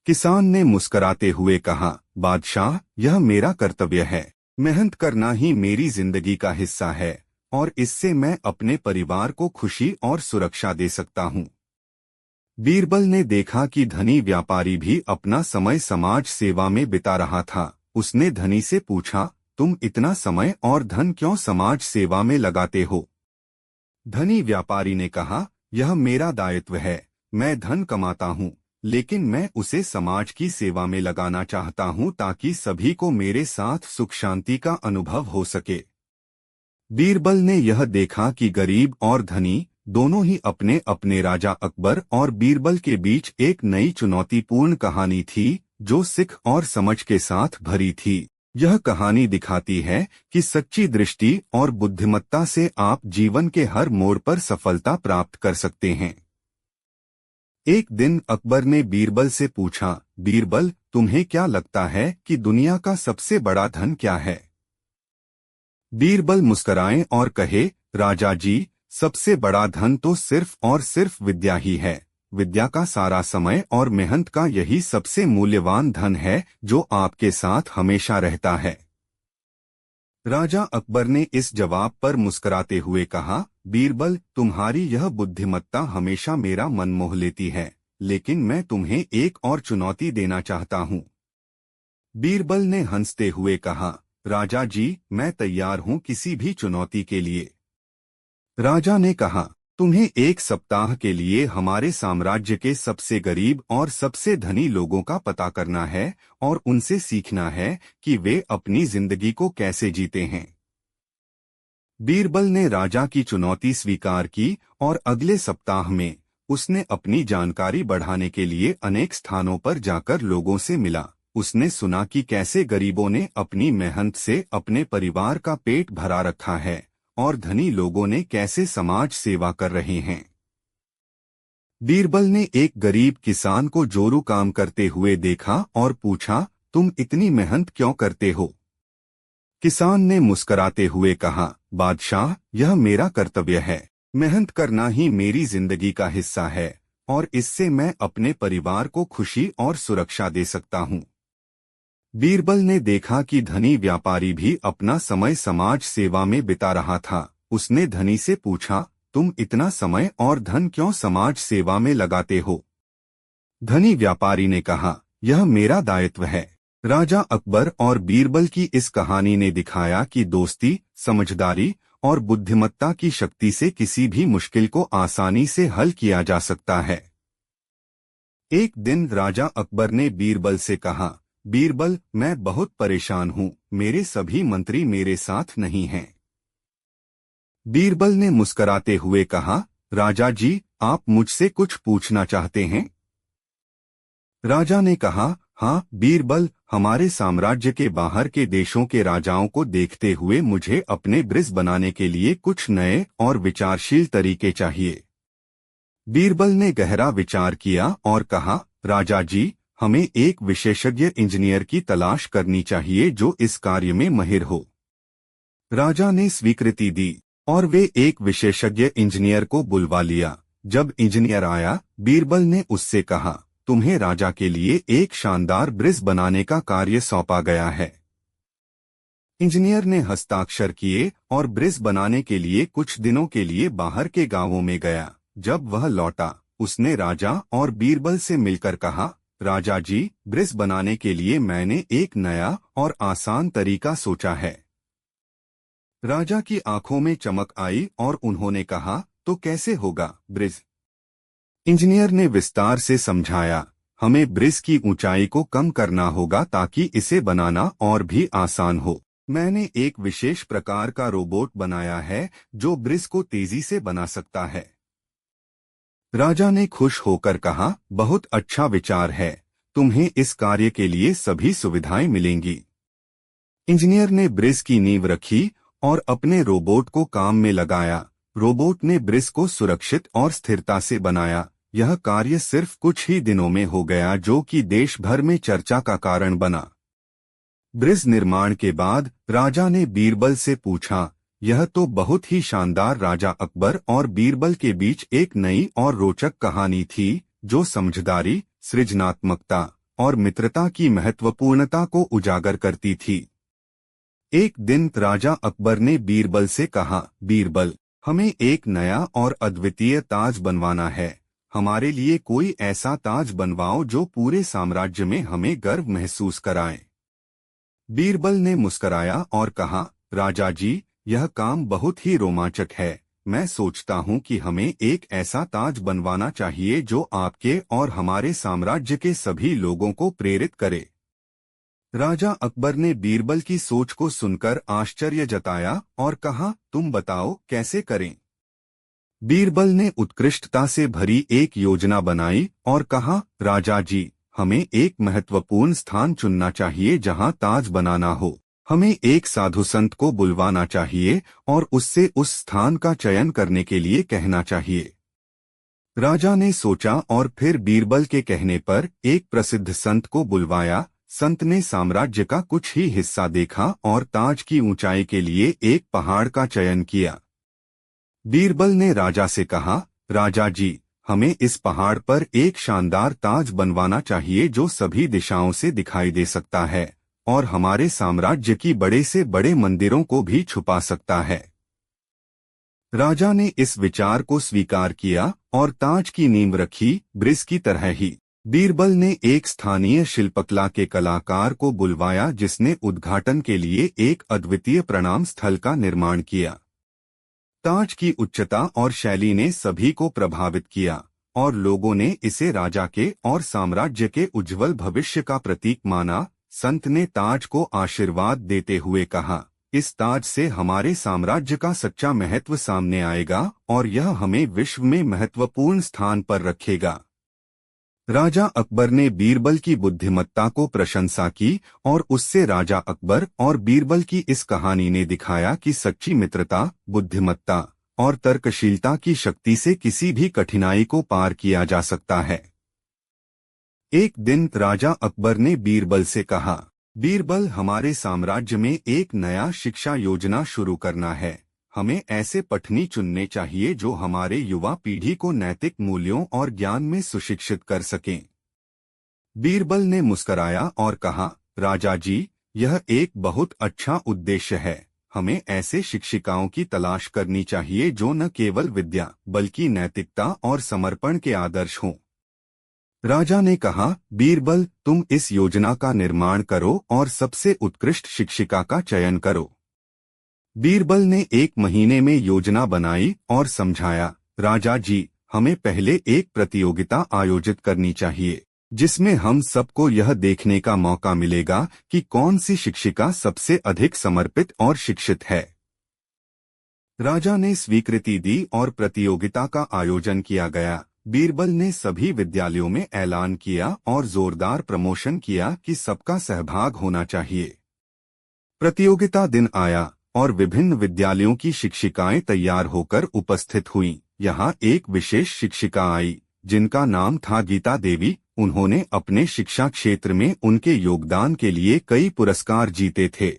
[SPEAKER 1] किसान ने मुस्कुराते हुए कहा, बादशाह, यह मेरा कर्तव्य है। मेहनत करना ही मेरी जिंदगी का हिस्सा है और इससे मैं अपने परिवार को खुशी और सुरक्षा दे सकता हूँ। बीरबल ने देखा कि धनी व्यापारी भी अपना समय समाज सेवा में बिता रहा था। उसने धनी से पूछा, तुम इतना समय और धन क्यों समाज सेवा में लगाते हो? धनी व्यापारी ने कहा, यह मेरा दायित्व है। मैं धन कमाता हूँ, लेकिन मैं उसे समाज की सेवा में लगाना चाहता हूँ ताकि सभी को मेरे साथ सुख शांति का अनुभव हो सके। बीरबल ने यह देखा कि गरीब और धनी दोनों ही अपने अपने राजा अकबर और बीरबल के बीच एक नई चुनौतीपूर्ण कहानी थी, जो सिख और समझ के साथ भरी थी। यह कहानी दिखाती है कि सच्ची दृष्टि और बुद्धिमत्ता से आप जीवन के हर मोड़ पर सफलता प्राप्त कर सकते हैं। एक दिन अकबर ने बीरबल से पूछा, बीरबल, तुम्हें क्या लगता है कि दुनिया का सबसे बड़ा धन क्या है? बीरबल मुस्कुराए और कहे, राजा जी, सबसे बड़ा धन तो सिर्फ और सिर्फ विद्या ही है। विद्या का सारा समय और मेहनत का यही सबसे मूल्यवान धन है, जो आपके साथ हमेशा रहता है। राजा अकबर ने इस जवाब पर मुस्कुराते हुए कहा, बीरबल, तुम्हारी यह बुद्धिमत्ता हमेशा मेरा मन मोह लेती है, लेकिन मैं तुम्हें एक और चुनौती देना चाहता हूँ। बीरबल ने हंसते हुए कहा, राजा जी, मैं तैयार हूँ किसी भी चुनौती के लिए। राजा ने कहा, तुम्हें एक सप्ताह के लिए हमारे साम्राज्य के सबसे गरीब और सबसे धनी लोगों का पता करना है और उनसे सीखना है कि वे अपनी जिंदगी को कैसे जीते हैं। बीरबल ने राजा की चुनौती स्वीकार की और अगले सप्ताह में उसने अपनी जानकारी बढ़ाने के लिए अनेक स्थानों पर जाकर लोगों से मिला। उसने सुना कि कैसे गरीबों ने अपनी मेहनत से अपने परिवार का पेट भरा रखा है और धनी लोगों ने कैसे समाज सेवा कर रहे हैं। बीरबल ने एक गरीब किसान को जोरू काम करते हुए देखा और पूछा, तुम इतनी मेहनत क्यों करते हो? किसान ने मुस्कुराते हुए कहा, बादशाह, यह मेरा कर्तव्य है। मेहनत करना ही मेरी जिंदगी का हिस्सा है और इससे मैं अपने परिवार को खुशी और सुरक्षा दे सकता हूँ। बीरबल ने देखा कि धनी व्यापारी भी अपना समय समाज सेवा में बिता रहा था। उसने धनी से पूछा, तुम इतना समय और धन क्यों समाज सेवा में लगाते हो? धनी व्यापारी ने कहा, यह मेरा दायित्व है। राजा अकबर और बीरबल की इस कहानी ने दिखाया कि दोस्ती, समझदारी और बुद्धिमत्ता की शक्ति से किसी भी मुश्किल को आसानी से हल किया जा सकता है। एक दिन राजा अकबर ने बीरबल से कहा, बीरबल, मैं बहुत परेशान हूँ, मेरे सभी मंत्री मेरे साथ नहीं हैं। बीरबल ने मुस्कुराते हुए कहा, राजा जी, आप मुझसे कुछ पूछना चाहते हैं? राजा ने कहा, हाँ बीरबल, हमारे साम्राज्य के बाहर के देशों के राजाओं को देखते हुए मुझे अपने ब्रिज बनाने के लिए कुछ नए और विचारशील तरीके चाहिए। बीरबल ने गहरा विचार किया और कहा, राजा जी, हमें एक विशेषज्ञ इंजीनियर की तलाश करनी चाहिए जो इस कार्य में माहिर हो। राजा ने स्वीकृति दी और वे एक विशेषज्ञ इंजीनियर को बुलवा लिया। जब इंजीनियर आया, बीरबल ने उससे कहा, तुम्हें राजा के लिए एक शानदार ब्रिज बनाने का कार्य सौंपा गया है। इंजीनियर ने हस्ताक्षर किए और ब्रिज बनाने के लिए कुछ दिनों के लिए बाहर के गांवों में गया। जब वह लौटा, उसने राजा और बीरबल से मिलकर कहा, राजा जी, ब्रिज बनाने के लिए मैंने एक नया और आसान तरीका सोचा है। राजा की आंखों में चमक आई और उन्होंने कहा, तो कैसे होगा ब्रिज? इंजीनियर ने विस्तार से समझाया, हमें ब्रिज की ऊंचाई को कम करना होगा ताकि इसे बनाना और भी आसान हो। मैंने एक विशेष प्रकार का रोबोट बनाया है जो ब्रिज को तेजी से बना सकता है। राजा ने खुश होकर कहा, बहुत अच्छा विचार है, तुम्हें इस कार्य के लिए सभी सुविधाएं मिलेंगी। इंजीनियर ने ब्रिज की नींव रखी और अपने रोबोट को काम में लगाया। रोबोट ने ब्रिज को सुरक्षित और स्थिरता से बनाया। यह कार्य सिर्फ कुछ ही दिनों में हो गया, जो कि देश भर में चर्चा का कारण बना। ब्रिज निर्माण के बाद राजा ने बीरबल से पूछा, यह तो बहुत ही शानदार। राजा अकबर और बीरबल के बीच एक नई और रोचक कहानी थी जो समझदारी, सृजनात्मकता और मित्रता की महत्वपूर्णता को उजागर करती थी। एक दिन राजा अकबर ने बीरबल से कहा, बीरबल, हमें एक नया और अद्वितीय ताज बनवाना है। हमारे लिए कोई ऐसा ताज बनवाओ जो पूरे साम्राज्य में हमें गर्व महसूस कराए। बीरबल ने मुस्कुराया और कहा, राजा जी, यह काम बहुत ही रोमांचक है। मैं सोचता हूँ कि हमें एक ऐसा ताज बनवाना चाहिए जो आपके और हमारे साम्राज्य के सभी लोगों को प्रेरित करे। राजा अकबर ने बीरबल की सोच को सुनकर आश्चर्य जताया और कहा, तुम बताओ कैसे करें? बीरबल ने उत्कृष्टता से भरी एक योजना बनाई और कहा, राजा जी, हमें एक महत्वपूर्ण स्थान चुनना चाहिए जहां ताज बनाना हो। हमें एक साधु संत को बुलवाना चाहिए और उससे उस स्थान का चयन करने के लिए कहना चाहिए। राजा ने सोचा और फिर बीरबल के कहने पर एक प्रसिद्ध संत को बुलवाया। संत ने साम्राज्य का कुछ ही हिस्सा देखा और ताज की ऊंचाई के लिए एक पहाड़ का चयन किया। बीरबल ने राजा से कहा, राजा जी, हमें इस पहाड़ पर एक शानदार ताज बनवाना चाहिए जो सभी दिशाओं से दिखाई दे सकता है और हमारे साम्राज्य की बड़े से बड़े मंदिरों को भी छुपा सकता है। राजा ने इस विचार को स्वीकार किया और ताज की नींव रखी। ब्रिज की तरह ही बीरबल ने एक स्थानीय शिल्पकला के कलाकार को बुलवाया जिसने उद्घाटन के लिए एक अद्वितीय प्रणाम स्थल का निर्माण किया। ताज की उच्चता और शैली ने सभी को प्रभावित किया और लोगों ने इसे राजा के और साम्राज्य के उज्जवल भविष्य का प्रतीक माना। संत ने ताज को आशीर्वाद देते हुए कहा, इस ताज से हमारे साम्राज्य का सच्चा महत्व सामने आएगा और यह हमें विश्व में महत्वपूर्ण स्थान पर रखेगा। राजा अकबर ने बीरबल की बुद्धिमत्ता को प्रशंसा की और उससे राजा अकबर और बीरबल की इस कहानी ने दिखाया कि सच्ची मित्रता, बुद्धिमत्ता और तर्कशीलता की शक्ति से किसी भी कठिनाई को पार किया जा सकता है। एक दिन राजा अकबर ने बीरबल से कहा, बीरबल, हमारे साम्राज्य में एक नया शिक्षा योजना शुरू करना है। हमें ऐसे पठनी चुनने चाहिए जो हमारे युवा पीढ़ी को नैतिक मूल्यों और ज्ञान में सुशिक्षित कर सकें। बीरबल ने मुस्कुराया और कहा, राजा जी, यह एक बहुत अच्छा उद्देश्य है। हमें ऐसे शिक्षिकाओं की तलाश करनी चाहिए जो न केवल विद्या बल्कि नैतिकता और समर्पण के आदर्श हों। राजा ने कहा, बीरबल, तुम इस योजना का निर्माण करो और सबसे उत्कृष्ट शिक्षिका का चयन करो। बीरबल ने 1 महीने में योजना बनाई और समझाया, राजा जी, हमें पहले एक प्रतियोगिता आयोजित करनी चाहिए जिसमें हम सबको यह देखने का मौका मिलेगा कि कौन सी शिक्षिका सबसे अधिक समर्पित और शिक्षित है। राजा ने स्वीकृति दी और प्रतियोगिता का आयोजन किया गया। बीरबल ने सभी विद्यालयों में ऐलान किया और जोरदार प्रमोशन किया कि सबका सहभाग होना चाहिए। प्रतियोगिता दिन आया और विभिन्न विद्यालयों की शिक्षिकाएं तैयार होकर उपस्थित हुईं। यहाँ एक विशेष शिक्षिका आई जिनका नाम था गीता देवी। उन्होंने अपने शिक्षा क्षेत्र में उनके योगदान के लिए कई पुरस्कार जीते थे।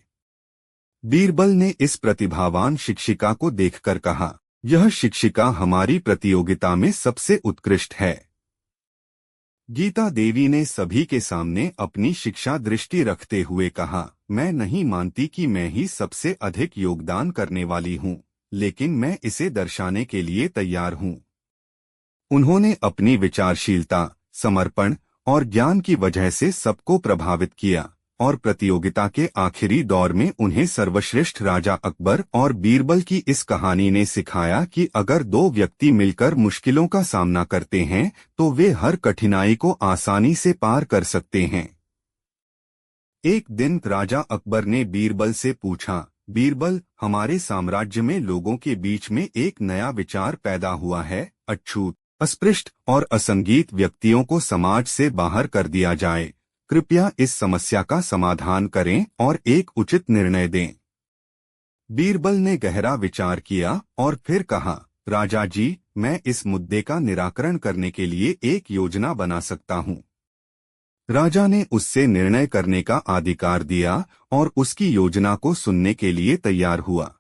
[SPEAKER 1] बीरबल ने इस प्रतिभावान शिक्षिका को देखकर कहा, यह शिक्षिका हमारी प्रतियोगिता में सबसे उत्कृष्ट है। गीता देवी ने सभी के सामने अपनी शिक्षा दृष्टि रखते हुए कहा, मैं नहीं मानती कि मैं ही सबसे अधिक योगदान करने वाली हूँ, लेकिन मैं इसे दर्शाने के लिए तैयार हूँ। उन्होंने अपनी विचारशीलता, समर्पण और ज्ञान की वजह से सबको प्रभावित किया और प्रतियोगिता के आखिरी दौर में उन्हें सर्वश्रेष्ठ राजा अकबर और बीरबल की इस कहानी ने सिखाया कि अगर दो व्यक्ति मिलकर मुश्किलों का सामना करते हैं तो वे हर कठिनाई को आसानी से पार कर सकते हैं। एक दिन राजा अकबर ने बीरबल से पूछा, बीरबल, हमारे साम्राज्य में लोगों के बीच में एक नया विचार पैदा हुआ है, अछूत, अस्पृष्ट और असंगीत व्यक्तियों को समाज से बाहर कर दिया जाए। कृपया इस समस्या का समाधान करें और एक उचित निर्णय दें। बीरबल ने गहरा विचार किया और फिर कहा, राजा जी, मैं इस मुद्दे का निराकरण करने के लिए एक योजना बना सकता हूँ। राजा ने उससे निर्णय करने का अधिकार दिया और उसकी योजना को सुनने के लिए तैयार हुआ।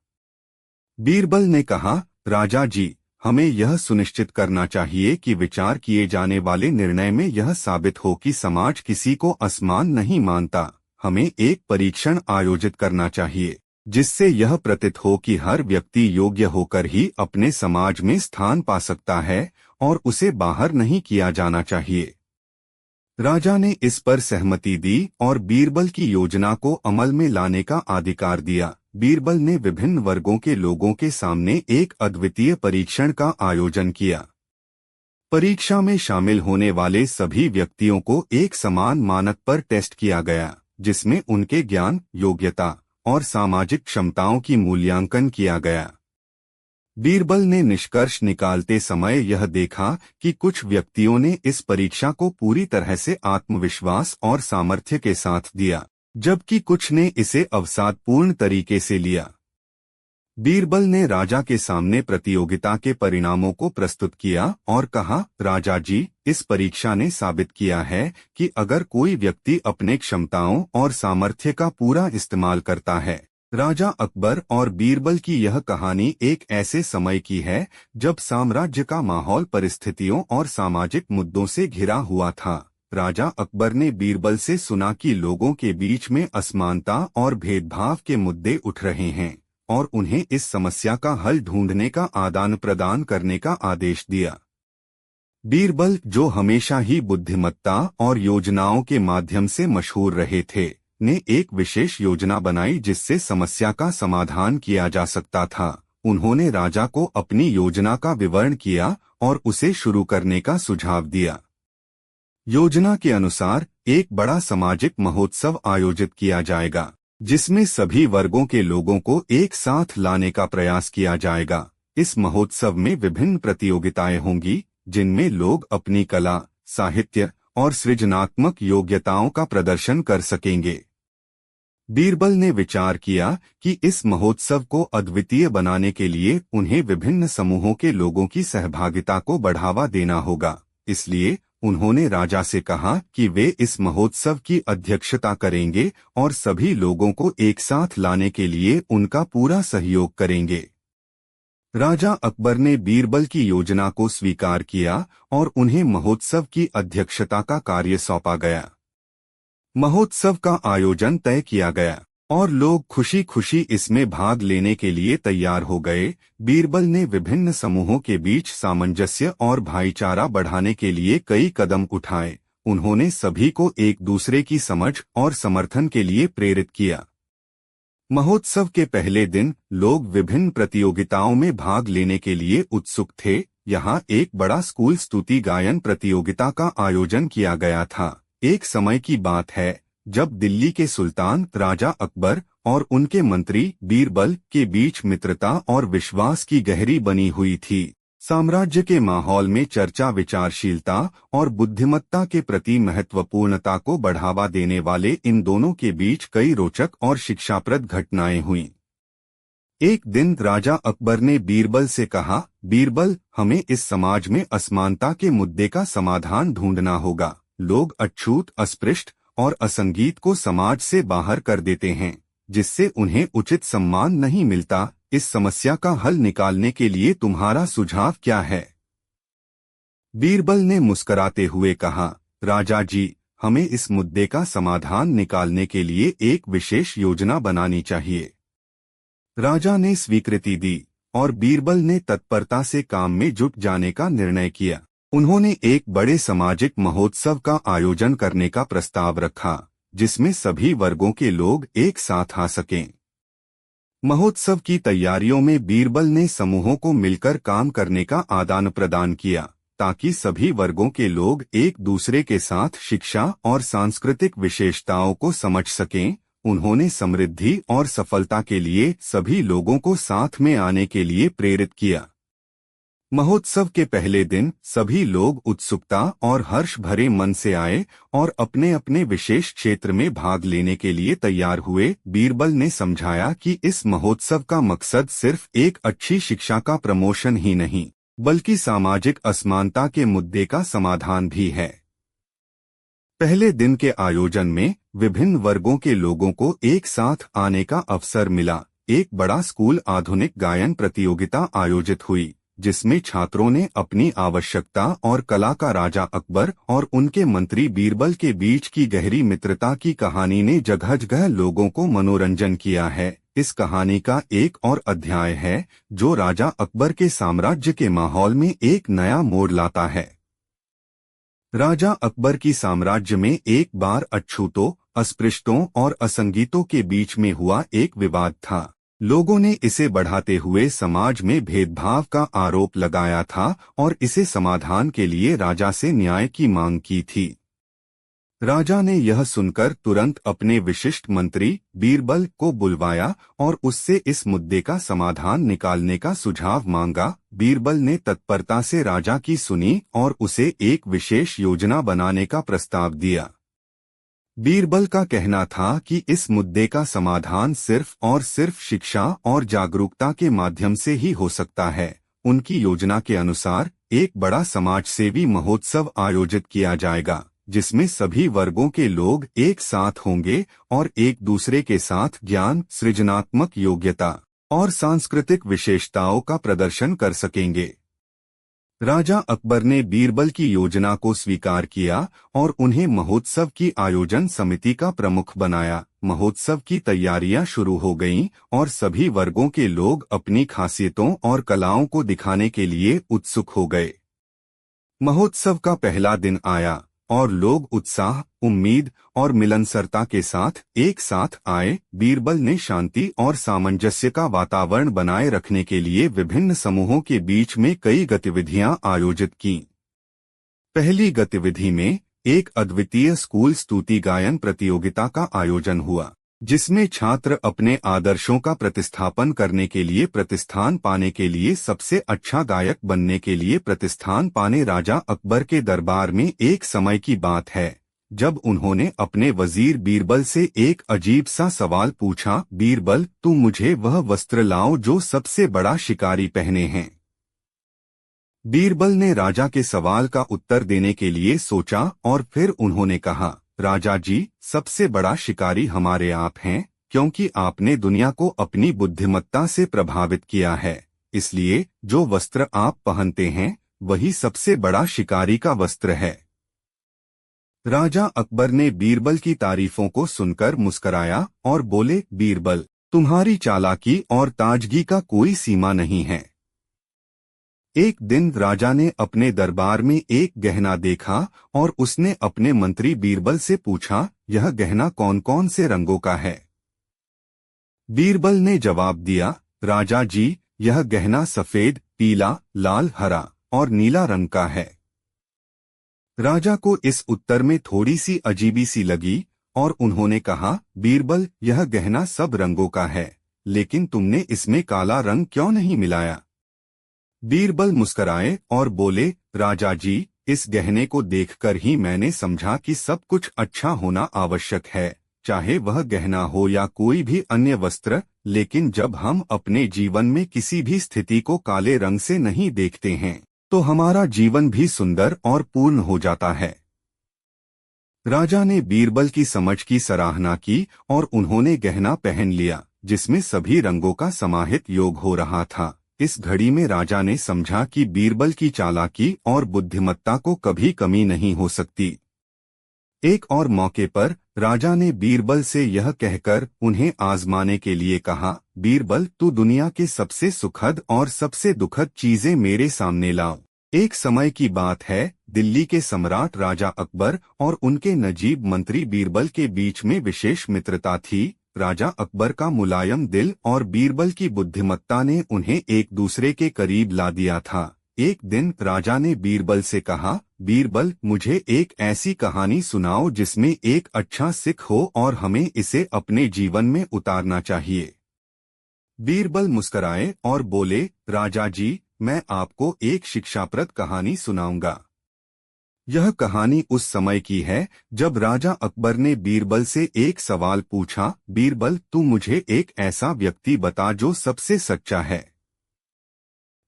[SPEAKER 1] बीरबल ने कहा, राजा जी, हमें यह सुनिश्चित करना चाहिए कि विचार किए जाने वाले निर्णय में यह साबित हो कि समाज किसी को असमान नहीं मानता। हमें एक परीक्षण आयोजित करना चाहिए जिससे यह प्रतीत हो कि हर व्यक्ति योग्य होकर ही अपने समाज में स्थान पा सकता है और उसे बाहर नहीं किया जाना चाहिए। राजा ने इस पर सहमति दी और बीरबल की योजना को अमल में लाने का अधिकार दिया। बीरबल ने विभिन्न वर्गों के लोगों के सामने एक अद्वितीय परीक्षण का आयोजन किया। परीक्षा में शामिल होने वाले सभी व्यक्तियों को एक समान मानक पर टेस्ट किया गया, जिसमें उनके ज्ञान, योग्यता और सामाजिक क्षमताओं की मूल्यांकन किया गया। बीरबल ने निष्कर्ष निकालते समय यह देखा कि कुछ व्यक्तियों ने इस परीक्षा को पूरी तरह से आत्मविश्वास और सामर्थ्य के साथ दिया, जबकि कुछ ने इसे अवसादपूर्ण तरीके से लिया। बीरबल ने राजा के सामने प्रतियोगिता के परिणामों को प्रस्तुत किया और कहा, राजा जी, इस परीक्षा ने साबित किया है कि अगर कोई व्यक्ति अपने क्षमताओं और सामर्थ्य का पूरा इस्तेमाल करता है। राजा अकबर और बीरबल की यह कहानी एक ऐसे समय की है जब साम्राज्य का माहौल परिस्थितियों और सामाजिक मुद्दों से घिरा हुआ था। राजा अकबर ने बीरबल से सुना कि लोगों के बीच में असमानता और भेदभाव के मुद्दे उठ रहे हैं और उन्हें इस समस्या का हल ढूंढने का आदान प्रदान करने का आदेश दिया। बीरबल, जो हमेशा ही बुद्धिमत्ता और योजनाओं के माध्यम से मशहूर रहे थे, ने एक विशेष योजना बनाई जिससे समस्या का समाधान किया जा सकता था। उन्होंने राजा को अपनी योजना का विवरण किया और उसे शुरू करने का सुझाव दिया। योजना के अनुसार एक बड़ा सामाजिक महोत्सव आयोजित किया जाएगा, जिसमें सभी वर्गों के लोगों को एक साथ लाने का प्रयास किया जाएगा। इस महोत्सव में विभिन्न प्रतियोगिताएं होंगी, जिनमें लोग अपनी कला, साहित्य और सृजनात्मक योग्यताओं का प्रदर्शन कर सकेंगे। बीरबल ने विचार किया कि इस महोत्सव को अद्वितीय बनाने के लिए उन्हें विभिन्न समूहों के लोगों की सहभागिता को बढ़ावा देना होगा। इसलिए उन्होंने राजा से कहा कि वे इस महोत्सव की अध्यक्षता करेंगे और सभी लोगों को एक साथ लाने के लिए उनका पूरा सहयोग करेंगे। राजा अकबर ने बीरबल की योजना को स्वीकार किया और उन्हें महोत्सव की अध्यक्षता का कार्य सौंपा गया। महोत्सव का आयोजन तय किया गया और लोग खुशी खुशी इसमें भाग लेने के लिए तैयार हो गए। बीरबल ने विभिन्न समूहों के बीच सामंजस्य और भाईचारा बढ़ाने के लिए कई कदम उठाए। उन्होंने सभी को एक दूसरे की समझ और समर्थन के लिए प्रेरित किया। महोत्सव के पहले दिन लोग विभिन्न प्रतियोगिताओं में भाग लेने के लिए उत्सुक थे। यहाँ एक बड़ा स्कूल स्तुति गायन प्रतियोगिता का आयोजन किया गया था। एक समय की बात है जब दिल्ली के सुल्तान राजा अकबर और उनके मंत्री बीरबल के बीच मित्रता और विश्वास की गहरी बनी हुई थी। साम्राज्य के माहौल में चर्चा विचारशीलता और बुद्धिमत्ता के प्रति महत्वपूर्णता को बढ़ावा देने वाले इन दोनों के बीच कई रोचक और शिक्षाप्रद घटनाएं हुईं। एक दिन राजा अकबर ने बीरबल से कहा, बीरबल, हमें इस समाज में असमानता के मुद्दे का समाधान ढूंढना होगा। लोग अछूत, अस्पृश्य और असंगीत को समाज से बाहर कर देते हैं, जिससे उन्हें उचित सम्मान नहीं मिलता। इस समस्या का हल निकालने के लिए तुम्हारा सुझाव क्या है? बीरबल ने मुस्कुराते हुए कहा, राजा जी, हमें इस मुद्दे का समाधान निकालने के लिए एक विशेष योजना बनानी चाहिए। राजा ने स्वीकृति दी और बीरबल ने तत्परता से काम में जुट जाने का निर्णय किया। उन्होंने एक बड़े सामाजिक महोत्सव का आयोजन करने का प्रस्ताव रखा, जिसमें सभी वर्गों के लोग एक साथ आ सकें। महोत्सव की तैयारियों में बीरबल ने समूहों को मिलकर काम करने का आदान प्रदान किया, ताकि सभी वर्गों के लोग एक दूसरे के साथ शिक्षा और सांस्कृतिक विशेषताओं को समझ सकें। उन्होंने समृद्धि और सफलता के लिए सभी लोगों को साथ में आने के लिए प्रेरित किया। महोत्सव के पहले दिन सभी लोग उत्सुकता और हर्ष भरे मन से आए और अपने अपने विशेष क्षेत्र में भाग लेने के लिए तैयार हुए। बीरबल ने समझाया कि इस महोत्सव का मकसद सिर्फ एक अच्छी शिक्षा का प्रमोशन ही नहीं, बल्कि सामाजिक असमानता के मुद्दे का समाधान भी है। पहले दिन के आयोजन में विभिन्न वर्गों के लोगों को एक साथ आने का अवसर मिला। एक बड़ा स्कूल आधुनिक गायन प्रतियोगिता आयोजित हुई, जिसमें छात्रों ने अपनी आवश्यकता और कला का राजा अकबर और उनके मंत्री बीरबल के बीच की गहरी मित्रता की कहानी ने जगह जगह लोगों को मनोरंजन किया है। इस कहानी का एक और अध्याय है जो राजा अकबर के साम्राज्य के माहौल में एक नया मोड़ लाता है। राजा अकबर की साम्राज्य में एक बार अछूतों, अस्पृश्यों और असंगीतों के बीच में हुआ एक विवाद था। लोगों ने इसे बढ़ाते हुए समाज में भेदभाव का आरोप लगाया था और इसे समाधान के लिए राजा से न्याय की मांग की थी। राजा ने यह सुनकर तुरंत अपने विशिष्ट मंत्री बीरबल को बुलवाया और उससे इस मुद्दे का समाधान निकालने का सुझाव मांगा। बीरबल ने तत्परता से राजा की सुनी और उसे एक विशेष योजना बनाने का प्रस्ताव दिया। बीरबल का कहना था कि इस मुद्दे का समाधान सिर्फ और सिर्फ शिक्षा और जागरूकता के माध्यम से ही हो सकता है। उनकी योजना के अनुसार एक बड़ा समाजसेवी महोत्सव आयोजित किया जाएगा, जिसमें सभी वर्गों के लोग एक साथ होंगे और एक दूसरे के साथ ज्ञान, सृजनात्मक योग्यता और सांस्कृतिक विशेषताओं का प्रदर्शन कर सकेंगे। राजा अकबर ने बीरबल की योजना को स्वीकार किया और उन्हें महोत्सव की आयोजन समिति का प्रमुख बनाया। महोत्सव की तैयारियां शुरू हो गईं और सभी वर्गों के लोग अपनी खासियतों और कलाओं को दिखाने के लिए उत्सुक हो गए। महोत्सव का पहला दिन आया और लोग उत्साह, उम्मीद और मिलनसारता के साथ एक साथ आए। बीरबल ने शांति और सामंजस्य का वातावरण बनाए रखने के लिए विभिन्न समूहों के बीच में कई गतिविधियां आयोजित की। पहली गतिविधि में एक अद्वितीय स्कूल स्तुति गायन प्रतियोगिता का आयोजन हुआ, जिसमें छात्र अपने आदर्शों का प्रतिस्थापन करने के लिए प्रतिष्ठान पाने के लिए सबसे अच्छा गायक बनने के लिए प्रतिष्ठान पाने। राजा अकबर के दरबार में एक समय की बात है जब उन्होंने अपने वजीर बीरबल से एक अजीब सा सवाल पूछा, बीरबल, तू मुझे वह वस्त्र लाओ जो सबसे बड़ा शिकारी पहने हैं। बीरबल ने राजा के सवाल का उत्तर देने के लिए सोचा और फिर उन्होंने कहा, राजा जी, सबसे बड़ा शिकारी हमारे आप हैं, क्योंकि आपने दुनिया को अपनी बुद्धिमत्ता से प्रभावित किया है। इसलिए जो वस्त्र आप पहनते हैं वही सबसे बड़ा शिकारी का वस्त्र है। राजा अकबर ने बीरबल की तारीफों को सुनकर मुस्कराया और बोले, बीरबल, तुम्हारी चालाकी और ताजगी का कोई सीमा नहीं है। एक दिन राजा ने अपने दरबार में एक गहना देखा और उसने अपने मंत्री बीरबल से पूछा, यह गहना कौन कौन से रंगों का है? बीरबल ने जवाब दिया, राजा जी, यह गहना सफेद, पीला, लाल, हरा और नीला रंग का है। राजा को इस उत्तर में थोड़ी सी अजीबी सी लगी और उन्होंने कहा, बीरबल, यह गहना सब रंगों का है, लेकिन तुमने इसमें काला रंग क्यों नहीं मिलाया? बीरबल मुस्कराए और बोले, राजा जी, इस गहने को देखकर ही मैंने समझा कि सब कुछ अच्छा होना आवश्यक है, चाहे वह गहना हो या कोई भी अन्य वस्त्र। लेकिन जब हम अपने जीवन में किसी भी स्थिति को काले रंग से नहीं देखते हैं, तो हमारा जीवन भी सुंदर और पूर्ण हो जाता है। राजा ने बीरबल की समझ की सराहना की और उन्होंने गहना पहन लिया, जिसमें सभी रंगों का समाहित योग हो रहा था। इस घड़ी में राजा ने समझा कि बीरबल की चालाकी और बुद्धिमत्ता को कभी कमी नहीं हो सकती। एक और मौके पर राजा ने बीरबल से यह कहकर उन्हें आजमाने के लिए कहा, बीरबल, तू दुनिया के सबसे सुखद और सबसे दुखद चीजें मेरे सामने लाओ। एक समय की बात है, दिल्ली के सम्राट राजा अकबर और उनके नजीब मंत्री बीरबल के बीच में विशेष मित्रता थी। राजा अकबर का मुलायम दिल और बीरबल की बुद्धिमत्ता ने उन्हें एक दूसरे के करीब ला दिया था। एक दिन राजा ने बीरबल से कहा, बीरबल, मुझे एक ऐसी कहानी सुनाओ जिसमें एक अच्छा सिख हो और हमें इसे अपने जीवन में उतारना चाहिए। बीरबल मुस्कराए और बोले, राजा जी, मैं आपको एक शिक्षाप्रद कहानी सुनाऊंगा। यह कहानी उस समय की है जब राजा अकबर ने बीरबल से एक सवाल पूछा, बीरबल, तू मुझे एक ऐसा व्यक्ति बता जो सबसे सच्चा है।